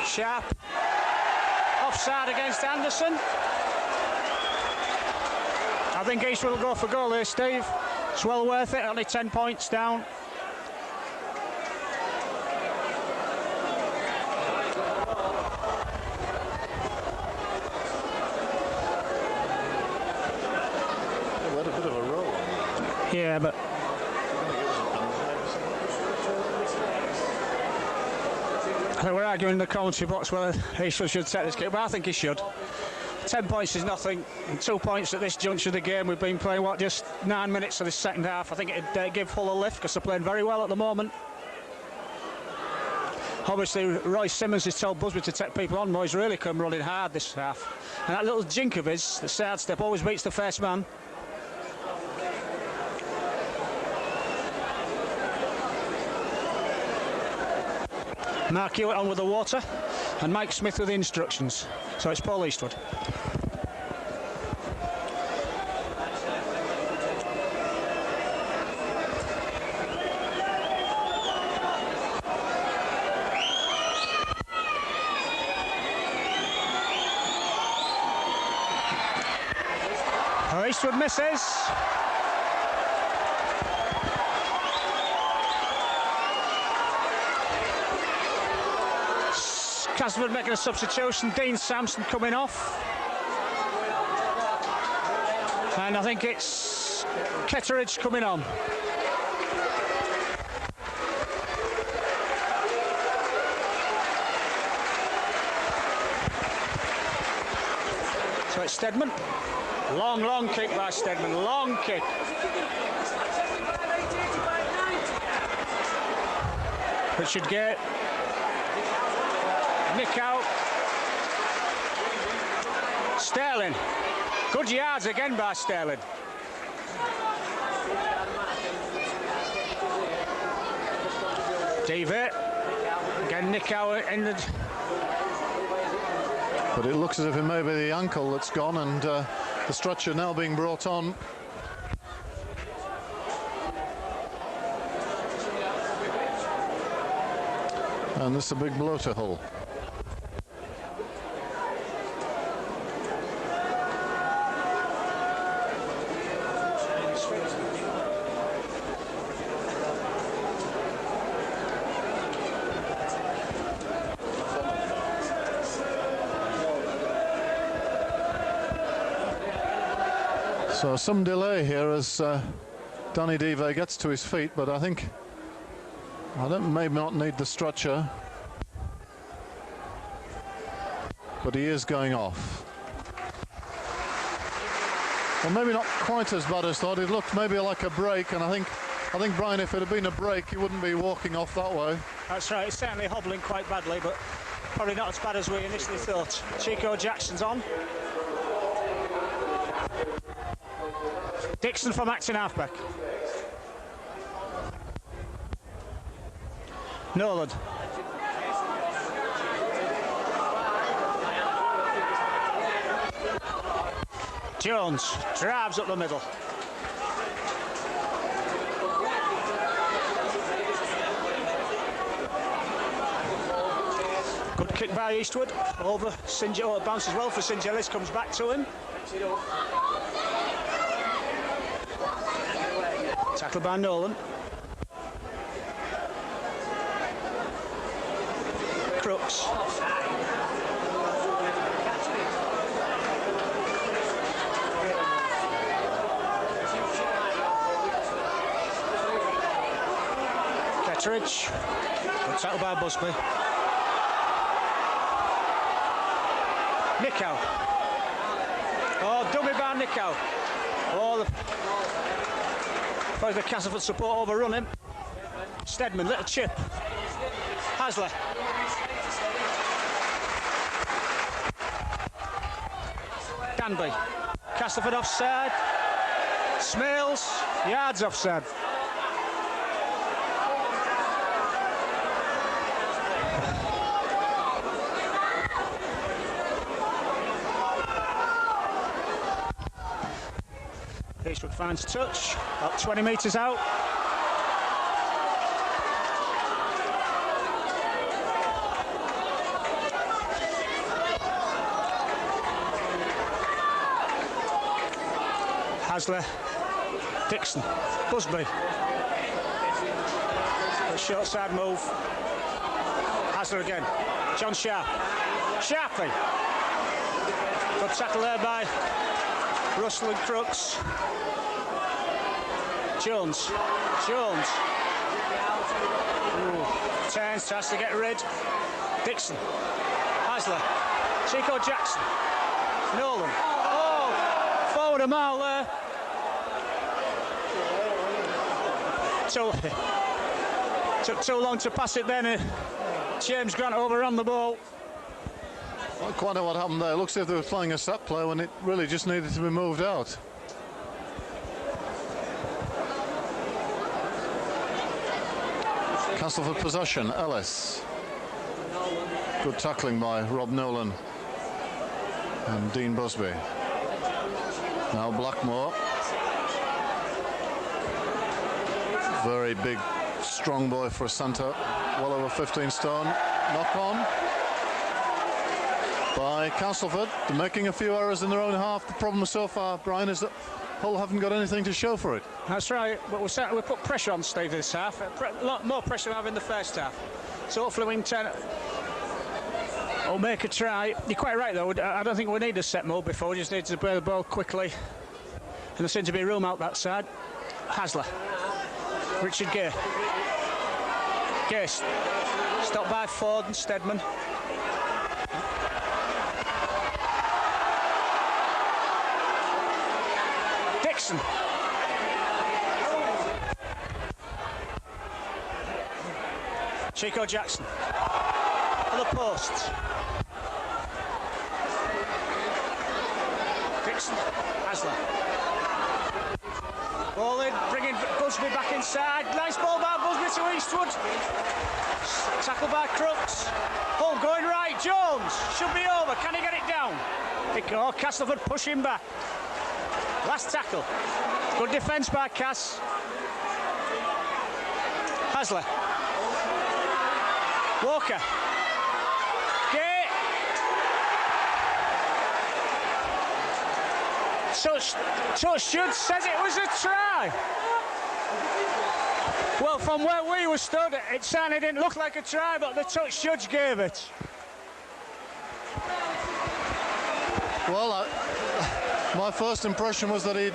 Sharp. Offside against Anderson. I think Eastwood will go for goal here, Steve. It's well worth it, only 10 points down. We had a bit of a roll. Yeah, but I think we're arguing in the commentary box whether Eastwood should take this kick, but I think he should. 10 points is nothing, and 2 points at this juncture of the game. We've been playing, just 9 minutes of this second half. I think it'd give Hull a lift because they're playing very well at the moment. Obviously, Roy Simmons has told Busby to take people on. Roy's really come running hard this half. And that little jink of his, the side step, always beats the first man. Mark Hewitt on with the water and Mike Smith with the instructions. So it's Paul Eastwood. Eastwood misses. Castleford making a substitution. Dean Sampson coming off. And I think it's Ketteridge coming on. So it's Stedman. Long kick by Stedman. Long kick. Richard Gate. Nick out. Sterling. Good yards again by Sterling. David. Again, Nick out in the... But it looks as if it may be the ankle that's gone, and the stretcher now being brought on. And this is a big blow to Hull. So some delay here as Danny Devey gets to his feet, but I think maybe not need the stretcher, but he is going off. Well, maybe not quite as bad as thought. It looked maybe like a break, and I think, Brian, if it had been a break, he wouldn't be walking off that way. That's right, he's certainly hobbling quite badly, but probably not as bad as we initially thought. Chico Jackson's on. Dixon from acting halfback. Nolan. Jones drives up the middle. Good kick by Eastwood. Over St. It bounces well for St. Ellis, comes back to him. Tackled by Nolan. Crooks. Ketteridge. Good tackle by Busby. Nickow. Oh, dummy by Nickow. Oh, the Castleford support overrun him. Stedman, little chip. Hasler. Danby. Castleford offside. Smales. Yards offside. Eastwood finds touch, about 20 metres out. Hasler, Dixon, Busby. A short side move. Hasler again. John Sharp. Sharpie. Good tackle there by Russell and Crooks. Jones. Ooh. Turns, tries to get rid. Dixon. Hasler. Chico Jackson. Nolan. Oh, forward a mile there. Took too long to pass it then. James Grant overran the ball. Not quite know what happened there. It looks as if they were playing a set play when it really just needed to be moved out. Castleford possession. Ellis. Good tackling by Rob Nolan and Dean Busby. Now Blackmore. Very big, strong boy for a centre. Well over 15 stone. Knock on by Castleford. They're making a few errors in their own half. The problem so far, Brian, is that Hull haven't got anything to show for it. That's right, but we put pressure on Steve this half. A lot more pressure than we have in the first half. So hopefully we can turn it or make a try. You're quite right though, I don't think we need a set move before. We just need to play the ball quickly. And there seems to be room out that side. Hasler. Richard Gay. Gay stopped by Ford and Stedman. Dixon. Chico Jackson. On the posts. Dixon. Hasler. Ball in, bringing Busby back inside. Nice ball by Busby to Eastwood. Tackle by Crooks. Hull going right. Jones should be over. Can he get it down? Oh, Castleford pushing back. Last tackle. Good defence by Cass. Hasler. Walker. Gate. Touch Judd says it was a try. Well, from where we were stood, it certainly didn't look like a try, but the touch judge gave it. Well, my first impression was that he'd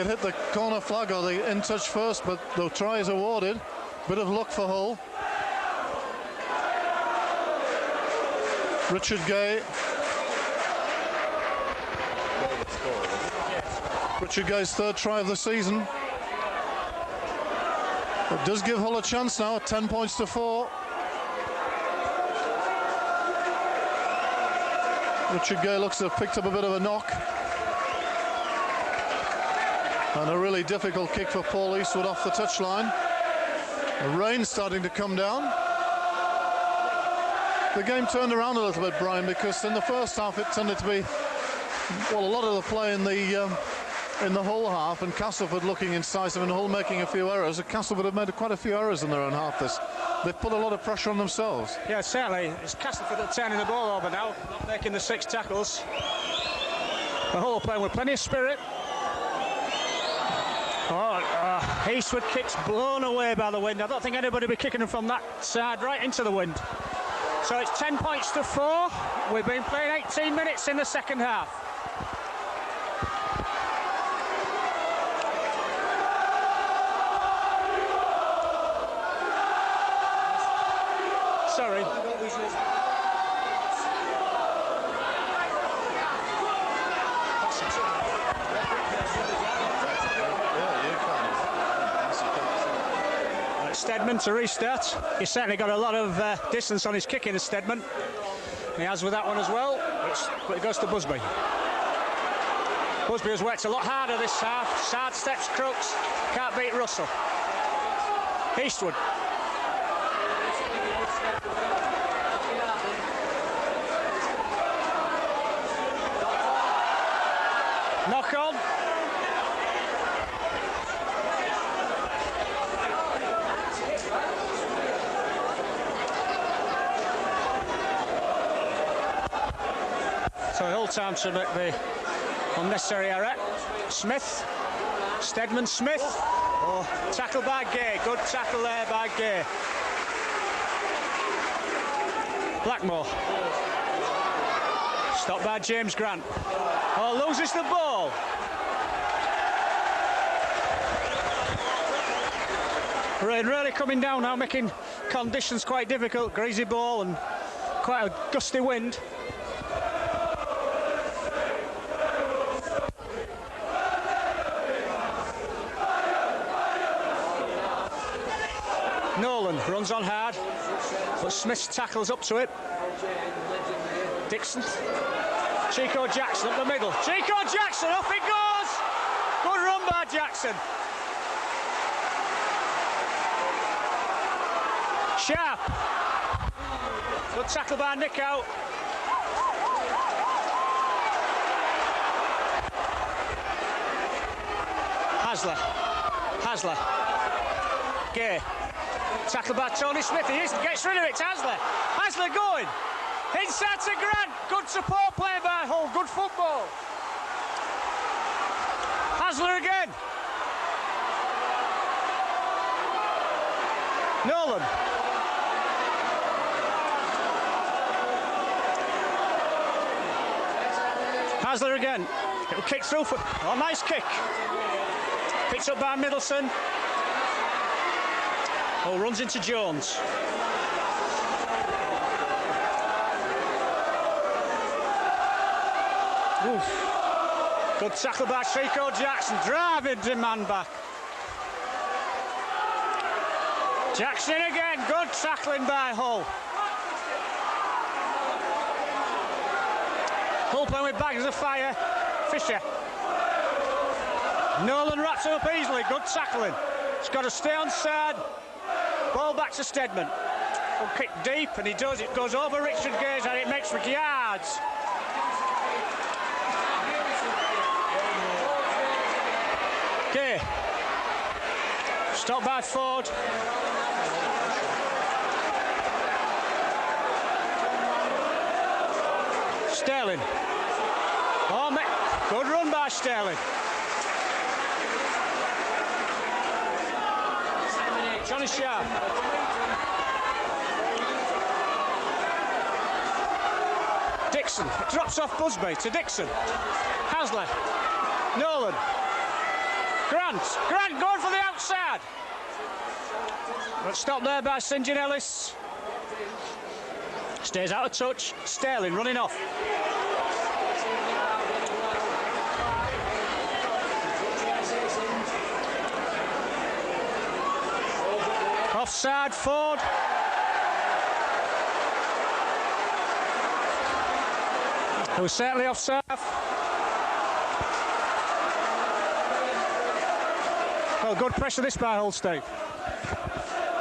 hit the corner flag or the in touch first, but the try is awarded. Bit of luck for Hull. Richard Gay. Richard Gay's third try of the season. It does give Hull a chance now, 10 points to 4. Richard Gay looks to have picked up a bit of a knock. And a really difficult kick for Paul Eastwood off the touchline. The rain starting to come down. The game turned around a little bit, Brian, because in the first half it tended to be, well, a lot of the play in the Hull half, and Castleford looking incisive and Hull making a few errors. Castleford have made quite a few errors in their own half. They've put a lot of pressure on themselves. Yeah, certainly. It's Castleford that are turning the ball over now, not making the 6 tackles. The Hull are playing with plenty of spirit. Eastwood kicks blown away by the wind. I don't think anybody will be kicking them from that side right into the wind. So it's 10 points to 4. We've been playing 18 minutes in the second half. Sorry. Stedman to restart. He's certainly got a lot of distance on his kicking, Stedman. He has with that one as well, but it goes to Busby. Busby has worked a lot harder this half. Side steps, crooks, can't beat Russell. Eastwood. Knock on. So Hull time to make the unnecessary error. Smith, Stedman, Smith. Oh, tackle by Gay. Good tackle there by Gay. Blackmore. Stopped by James Grant. Oh, loses the ball. Rain really coming down now, making conditions quite difficult. Greasy ball and quite a gusty wind. Nolan runs on hard, but Smith tackles up to it. Dixon. Chico Jackson up the middle. Chico Jackson, off it goes! Good run by Jackson. Sharp. Good tackle by Nick out. Hasler. Gay. Tackle by Tony Smith. He gets rid of it. Hasler going. Inside to Grant. Good support play by Hull. Good football. Hasler again. Nolan. Hasler again. It'll kick through for... Oh, nice kick. Picked up by Middleton. Oh, runs into Jones. Oof. Good tackle by Chico Jackson, driving the man back. Jackson again, good tackling by Hull. Hull playing with bags of fire. Fisher. Nolan wraps it up easily, good tackling. He's got to stay on side. Ball back to Stedman. Good kick deep, and he does. It goes over Richard Gage, and it makes for yards. Okay. Stopped by Ford. Sterling. Oh, good run by Sterling. Johnny Sharp. Dixon. It drops off Busby to Dixon. Hasler. Nolan. Grant going for the outside. But stopped there by St. John Ellis. Stays out of touch. Sterling running off. offside, Ford. It was certainly offside. Well, good pressure this by Hull, Steve.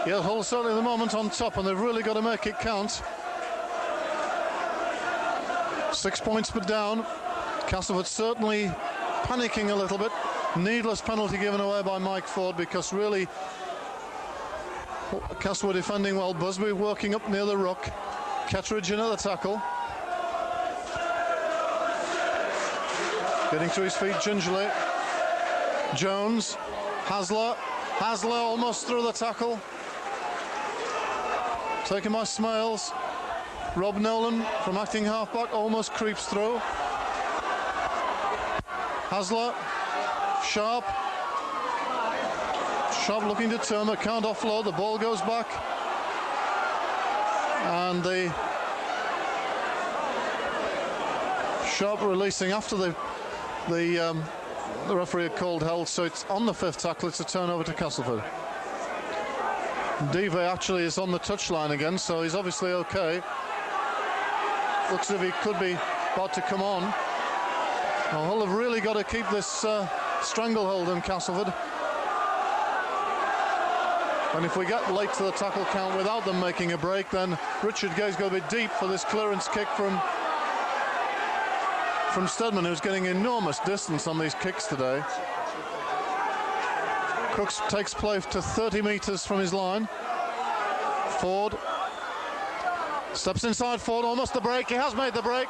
Yeah, Hull certainly at the moment on top, and they've really got to make it count. 6 points but down. Castleford certainly panicking a little bit. Needless penalty given away by Mike Ford, because really Castleford defending well. Busby working up near the ruck. Kettridge in at the tackle. Getting to his feet gingerly. Jones. Hasler almost through the tackle. Taken by Smales. Rob Nolan from acting halfback almost creeps through. Hasler. Sharp looking to turn, but can't offload. The ball goes back. And the Sharp releasing after the referee had called held, so it's on the fifth tackle. It's a turnover to Castleford. Dive actually is on the touchline again, so he's obviously okay. Looks as if he could be about to come on. Well, Hull have really got to keep this stranglehold on Castleford. And if we get late to the tackle count without them making a break, then Richard Gay's got to be deep for this clearance kick from Stedman, who's getting enormous distance on these kicks today. Crooks takes play to 30 metres from his line. Ford steps inside. Ford almost the break. He has made the break.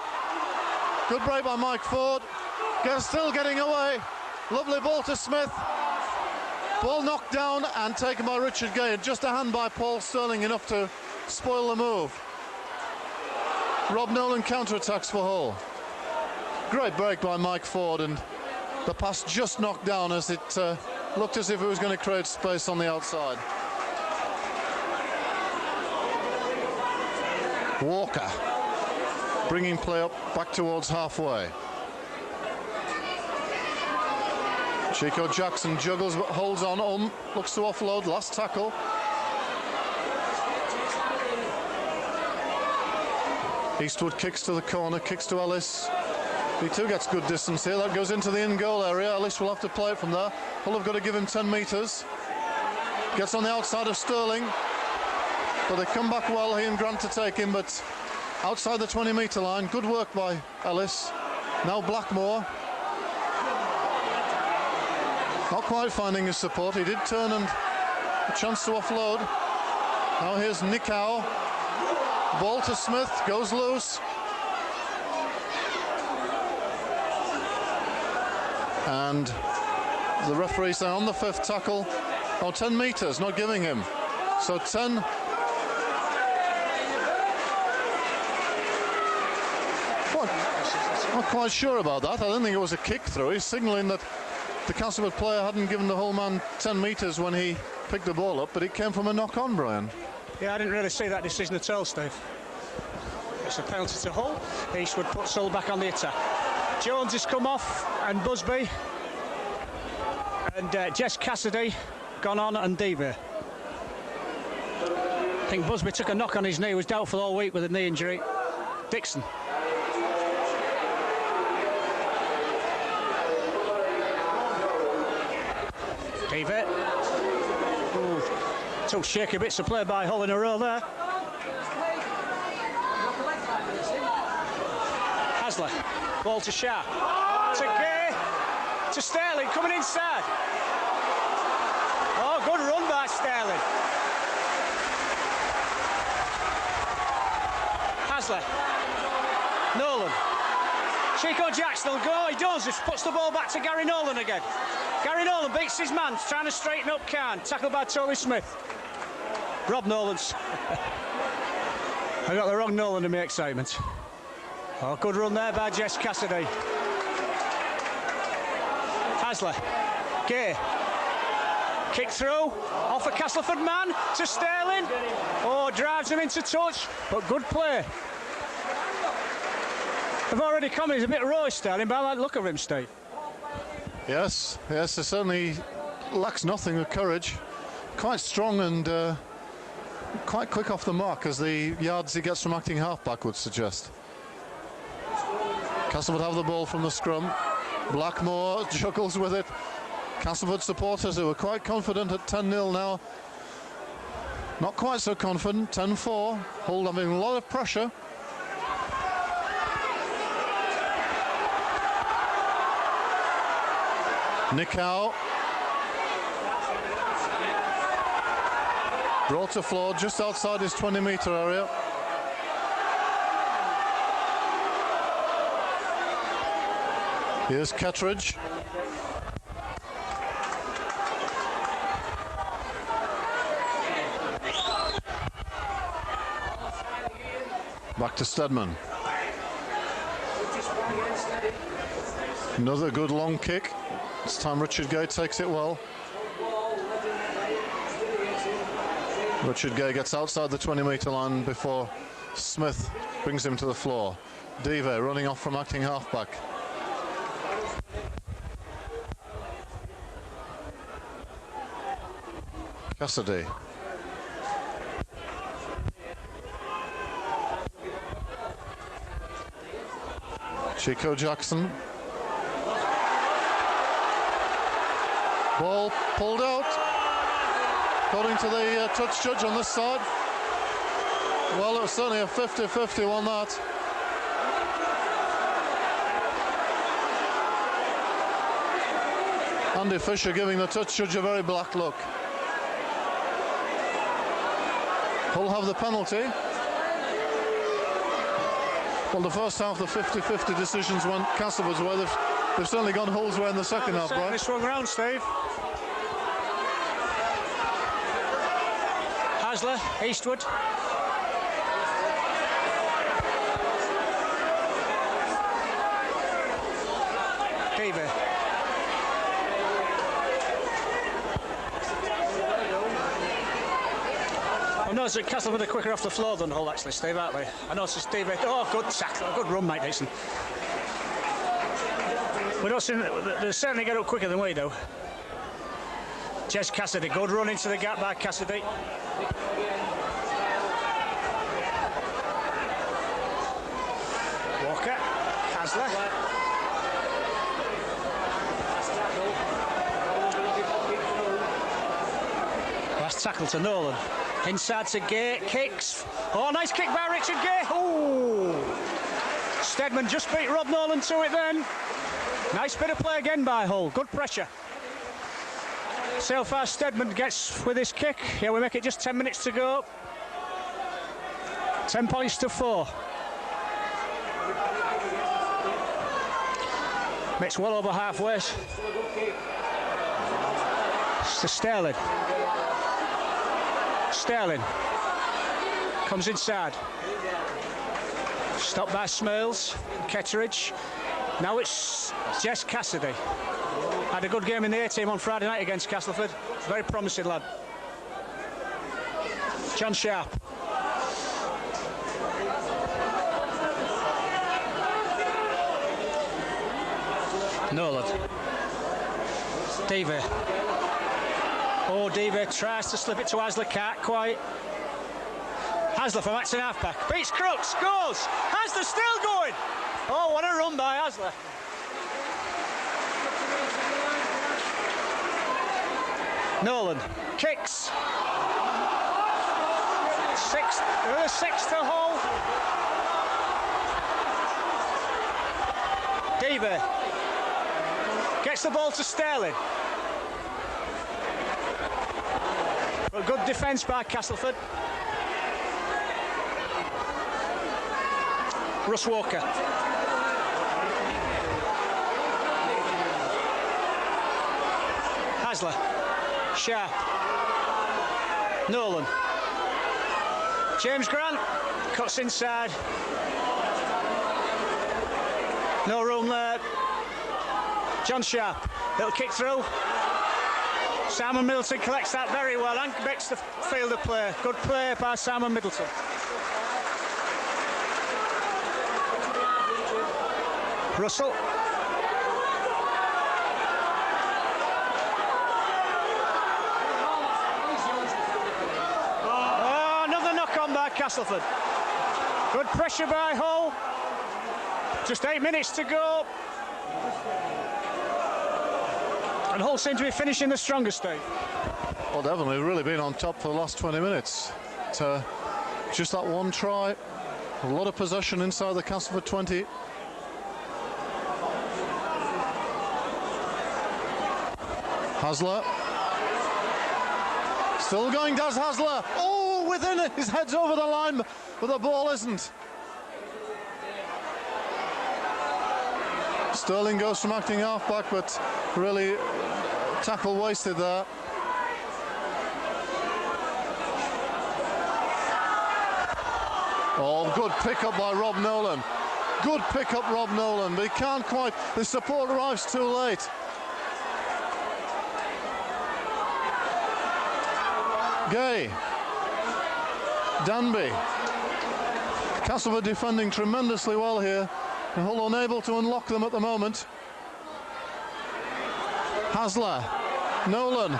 Good break by Mike Ford. Still getting away. Lovely ball to Smith. Ball knocked down and taken by Richard Gay. Just a hand by Paul Sterling, enough to spoil the move. Rob Nolan counter-attacks for Hull. Great break by Mike Ford, and the pass just knocked down as it looked as if it was going to create space on the outside. Walker bringing play up back towards halfway. Chico Jackson juggles but holds on. Looks to offload. Last tackle. Eastwood kicks to the corner, kicks to Ellis. He too gets good distance here. That goes into the in-goal area. Ellis will have to play it from there. Hull have got to give him 10 metres. Gets on the outside of Sterling. But they come back well, he and Grant to take him, but outside the 20-metre line. Good work by Ellis. Now Blackmore. Not quite finding his support. He did turn and a chance to offload. Now here's Nickau. Ball to Smith. Goes loose. And the referee saying on the fifth tackle, 10 metres, not giving him. So 10. Not quite sure about that. I don't think it was a kick through. He's signalling that the Castleford player hadn't given the whole man 10 metres when he picked the ball up, but it came from a knock-on, Brian. Yeah, I didn't really see that decision at all, Steve. It's a penalty to Hull. Eastwood puts Hull back on the attack. Jones has come off, and Busby, and Jess Cassidy gone on, and Diva. I think Busby took a knock on his knee, was doubtful all week with a knee injury. Dixon. Diva. Two shaky bits of play by Hull in a row there. Hasler. Ball to Sharp. To Gay. To Sterling, coming inside. Oh, good run by Sterling. Hasler. Nolan. Chico Jackson will go. He does. Just puts the ball back to Gary Nolan again. Gary Nolan beats his man, trying to straighten up Khan. Tackled by Toby Smith. Rob Nolan's. I got the wrong Nolan in my excitement. Oh, good run there by Jess Cassidy. Hasler. Gay. Kick through. Off a Castleford man to Sterling. Oh, drives him into touch. But good play. They've already come. He's a bit raw, Sterling, but I like the look of him, Steve. Yes, he certainly lacks nothing but courage. Quite strong and quite quick off the mark, as the yards he gets from acting half-back would suggest. Castleford have the ball from the scrum. Blackmore juggles with it. Castleford supporters who are quite confident at 10-0 now. Not quite so confident, 10-4. Hull having a lot of pressure. Nicow. Brought to floor just outside his 20-metre area. Here's Kettridge. Back to Steadman. Another good long kick. This time Richard Gay takes it well. Richard Gay gets outside the 20-metre line before Smith brings him to the floor. Dive running off from acting halfback. Cassidy. Chico Jackson. Ball pulled out. According to the touch judge on this side. Well, it was certainly a 50-50 on that. Andy Fisher giving the touch judge a very black look. Hull have the penalty. Well, the first half, the 50-50 decisions went Castleford's way. They've certainly gone Hull's way in the second half, right? Swung round, Steve. Hasler, Eastwood. David. I've noticed that Castleford are quicker off the floor than Hull, actually, Steve, aren't they? I noticed David. Oh, good tackle, good run, mate, Dixon. We don't seem, they certainly get up quicker than we do. Jez Cassidy, good run into the gap by Cassidy. Walker, Hasler. Last tackle to Nolan. Inside to Gay, kicks. Oh, nice kick by Richard Gay. Oh! Steadman just beat Rob Nolan to it then. Nice bit of play again by Hull. Good pressure. So far, Steadman gets with his kick. Yeah, we make it just 10 minutes to go. 10 points to 4. Makes well over halfway. It's to Sterling. Sterling comes inside. Stopped by Smirls. Kettridge. Now it's Jess Cassidy. Had a good game in the A-team on Friday night against Castleford. Very promising lad. John Sharp. Nolan. Davey. Oh, Davey tries to slip it to Hasler, can't quite. Hasler from Acton halfback. Beats Crooks, scores! Hasler still going! Oh, what a run by Hasler. Nolan kicks. Six to Hull. Davey gets the ball to Sterling. A good defence by Castleford. Russ Walker. Hasler. Sharp. Nolan. James Grant cuts inside. No room there. John Sharp. Little kick through. Simon Middleton collects that very well and makes the field of play. Good play by Simon Middleton. Russell. Oh Castleford. Good pressure by Hull. Just 8 minutes to go. And Hull seem to be finishing the strongest, Steve. Well, definitely, really been on top for the last 20 minutes. Just that one try. A lot of possession inside the Castleford 20. Hasler. Still going, Des Hasler. Oh, within it. His head's over the line, but the ball isn't. Sterling goes from acting half-back, but really tackle wasted there. Oh, good pick-up by Rob Nolan. Good pick-up, Rob Nolan, but he can't quite. The support arrives too late. Gay. Danby. Castleford defending tremendously well here. Hull unable to unlock them at the moment. Hasler. Nolan.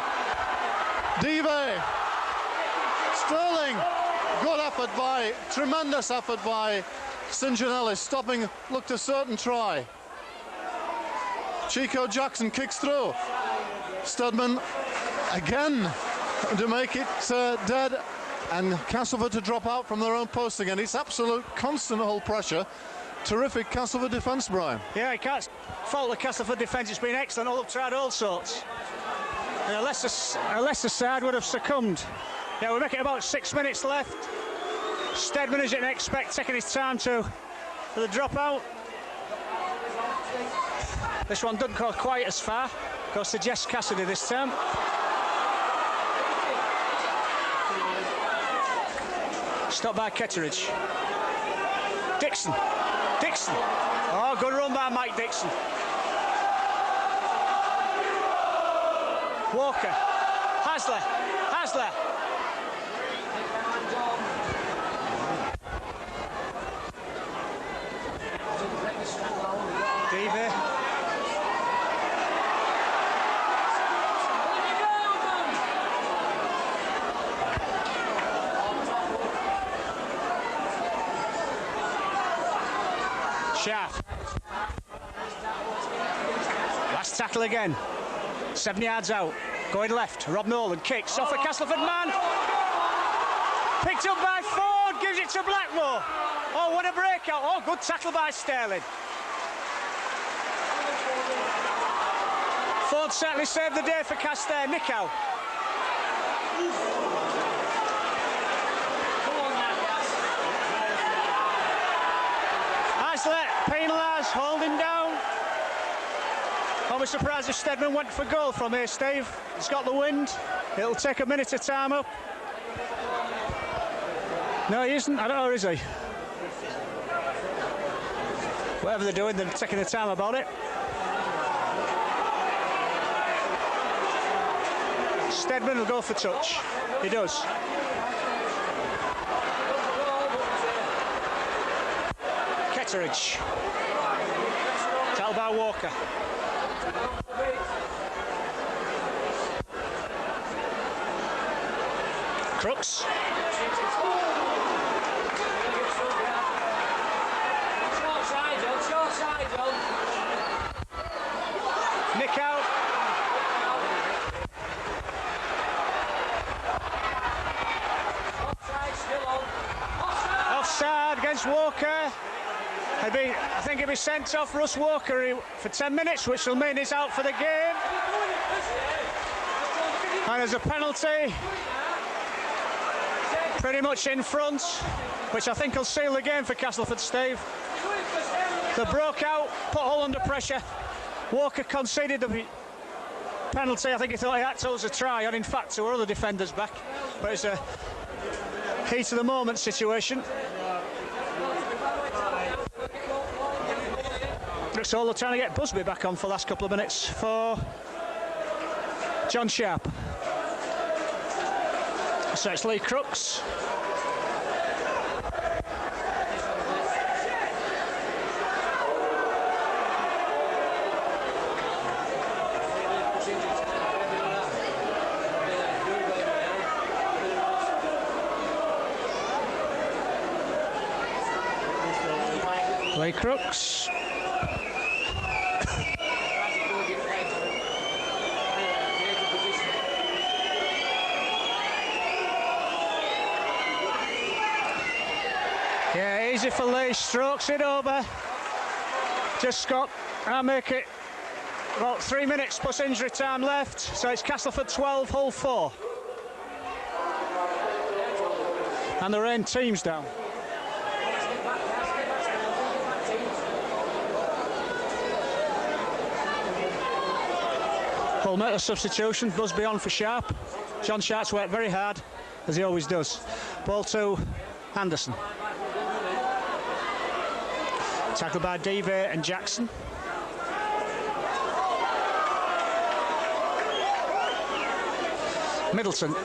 Dive. Sterling. Good effort by, tremendous effort by St. John Ellis, stopping, looked a certain try. Chico Jackson kicks through. Studman again to make it dead, and Castleford to drop out from their own post again. It's absolute constant Hull pressure. Terrific Castleford defence, Brian. Yeah, you can't fault the Castleford defence. It's been excellent. Hull have tried all sorts. And a lesser side would have succumbed. Yeah, we're making about 6 minutes left. Stedman, as you can expect, taking his time for the dropout. This one doesn't go quite as far. Goes to Jess Cassidy this time. Stopped by Ketteridge. Dixon. Oh, good run by Mike Dixon. Walker. Hasler. Davey. Sharp. Last tackle again. 7 yards out. Going left. Rob Nolan kicks off a Castleford man. Picked up by Ford. Gives it to Blackmore. Oh, what a breakout. Oh, good tackle by Sterling. Ford certainly saved the day for Cast there. Nickow. Hasler penalised, holding down. I'll be surprised if Stedman went for goal from here, Steve. He's got the wind. It'll take a minute to time up. No, he isn't. I don't know, is he? Whatever they're doing, they're taking their time about it. Stedman will go for touch. He does. Ketteridge. Talbot Walker. Crooks. Nick out. Offside against Walker. I think he'll be sent off, Russ Walker, for 10 minutes, which will mean he's out for the game. And there's a penalty. Pretty much in front, which I think will seal the game for Castleford, Steve. They broke out, put Hull under pressure. Walker conceded the penalty. I think he thought he had to was a try, and in fact, there were other defenders back. But it's a heat of the moment situation. Looks all they're trying to get Busby back on for the last couple of minutes for John Sharp. So it's Lee Crooks. Lee Crooks. Yeah, easy for Lee, strokes it over. Just got, I'll make it about 3 minutes plus injury time left, so it's Castleford 12, Hull 4. And the rain team's down. Hull make a substitution, Busby on for Sharp. John Sharp's worked very hard, as he always does. Ball to Anderson. Tackled by Devey and Jackson. Middleton,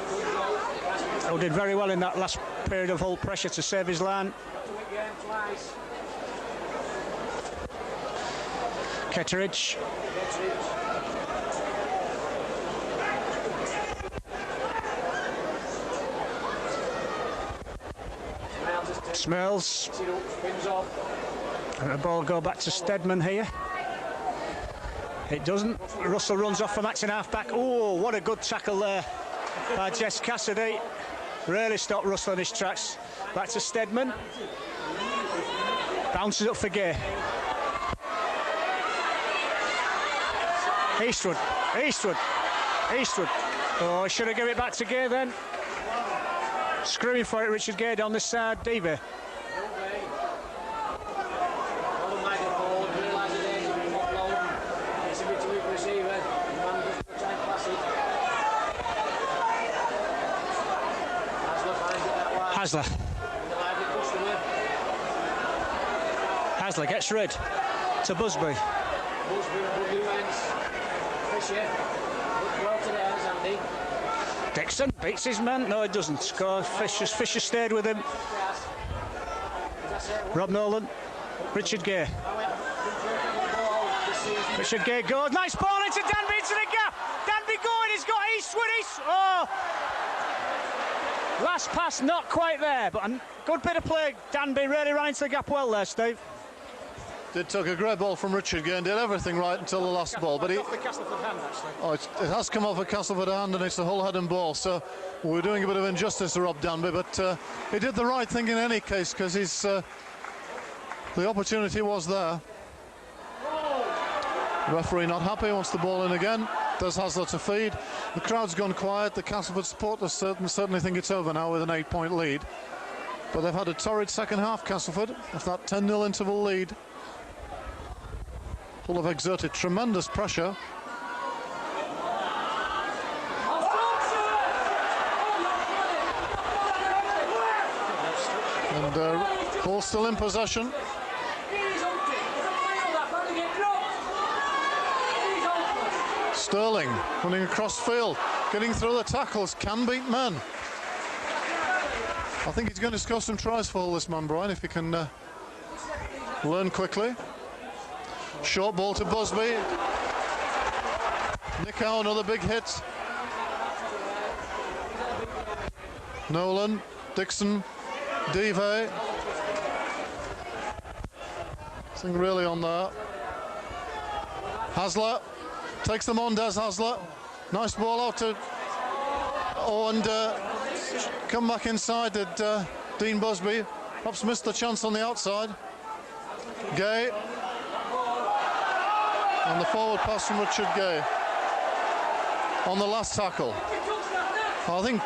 who did very well in that last period of Hull pressure to save his line. Ketteridge. Smells. And the ball go back to Stedman here. It doesn't. Russell runs off from acting half-back. Oh, what a good tackle there by Jess Cassidy. Really stopped Russell in his tracks. Back to Stedman. Bounces up for Gay. Eastwood. Oh, he should have given it back to Gay then. Screaming for it, Richard Gay down this side. Devey. Hasler gets rid to Busby. Dixon beats his man. No, he doesn't score. Fisher stayed with him. Rob Nolan. Richard Gay. Richard Gay goes. Nice ball into Danby into the gap. Danby going. He's got Eastwood. Oh! Last pass not quite there, but a good bit of play. Danby really ran into the gap well there, Steve. Took a great ball from Richard Gay and did everything right until the last ball. But off the Castleford hand, actually. Oh, it has come off a Castleford hand and it's a Hull head and ball. So we're doing a bit of injustice to Rob Danby, but he did the right thing in any case because the opportunity was there. The referee not happy, wants the ball in again. There's Hasler to feed. The crowd's gone quiet. The Castleford supporters certainly think it's over now with an 8-point lead. But they've had a torrid second half, Castleford, of that 10-0 interval lead. Hull have exerted tremendous pressure. And Hull still in possession. Sterling running across field, getting through the tackles, can beat men. I think he's going to score some tries for Hull, this man, Brian, if he can learn quickly. Short ball to Busby. Nick Howe, another big hit. Nolan, Dixon, Devey. Nothing really on there. Hasler takes them on, Des Hasler. Nice ball out to... Oh, and come back inside at Dean Busby. Perhaps missed the chance on the outside. Gay. And the forward pass from Richard Gay. On the last tackle. I think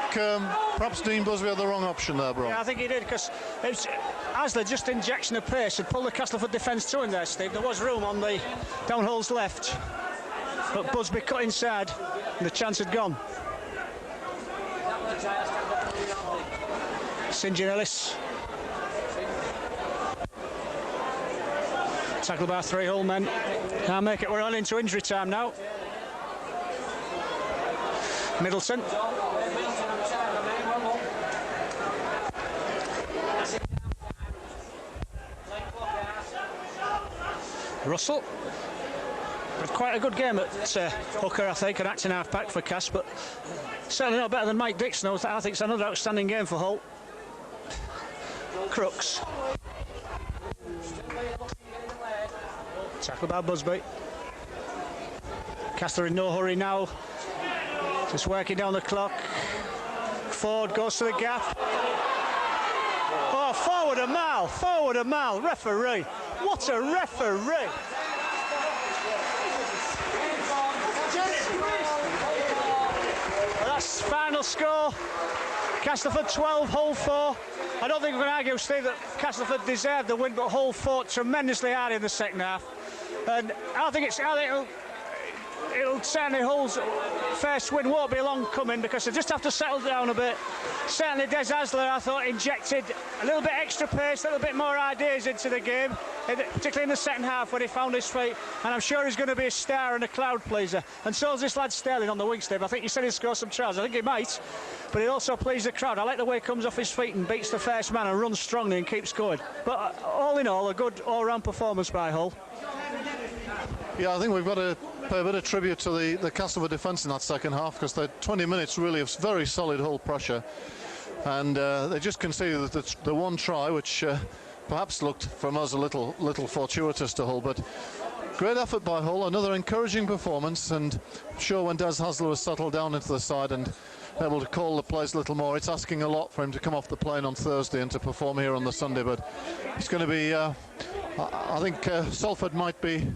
perhaps Dean Busby had the wrong option there, bro. Yeah, I think he did, because Hasler, just injection of pace, had pulled the Castleford defence to him there, Steve. There was room on the down Hull's left. But Busby cut inside, and the chance had gone. St. John Ellis. Tackled by 3 Hull men. Can't make it. We're on into injury time now. Middleton. Russell. Quite a good game at hooker, I think, and acting half-back for Cass, but certainly not better than Mike Dixon. I think it's another outstanding game for Hull. Crooks. Tackled by Busby. Castleford in no hurry now. Just working down the clock. Ford goes to the gap. Oh, forward a mile, forward a mile. Referee. What a referee. Well, that's final score. Castleford 12, Hull 4. I don't think we can argue, Steve, that Castleford deserved the win, but Hull fought tremendously hard in the second half. And I think it'll certainly Hull's first win won't be long coming because they just have to settle down a bit. Certainly Des Hasler, I thought, injected a little bit extra pace, a little bit more ideas into the game, particularly in the second half when he found his feet, and I'm sure he's going to be a star and a crowd pleaser. And so is this lad Sterling on the wing, Steve. I think he said he'll score some tries. I think he might, but he'll also please the crowd. I like the way he comes off his feet and beats the first man and runs strongly and keeps going. But all in all, a good all-round performance by Hull. Yeah, I think we've got to pay a bit of tribute to the Castleford defence in that second half, because they're 20 minutes really of very solid Hull pressure, and they just conceded the one try, which perhaps looked from us a little fortuitous to Hull, but great effort by Hull, another encouraging performance, and I'm sure when Des Hasler has settled down into the side and able to call the plays a little more, it's asking a lot for him to come off the plane on Thursday and to perform here on the Sunday, but it's going to be I think Salford might be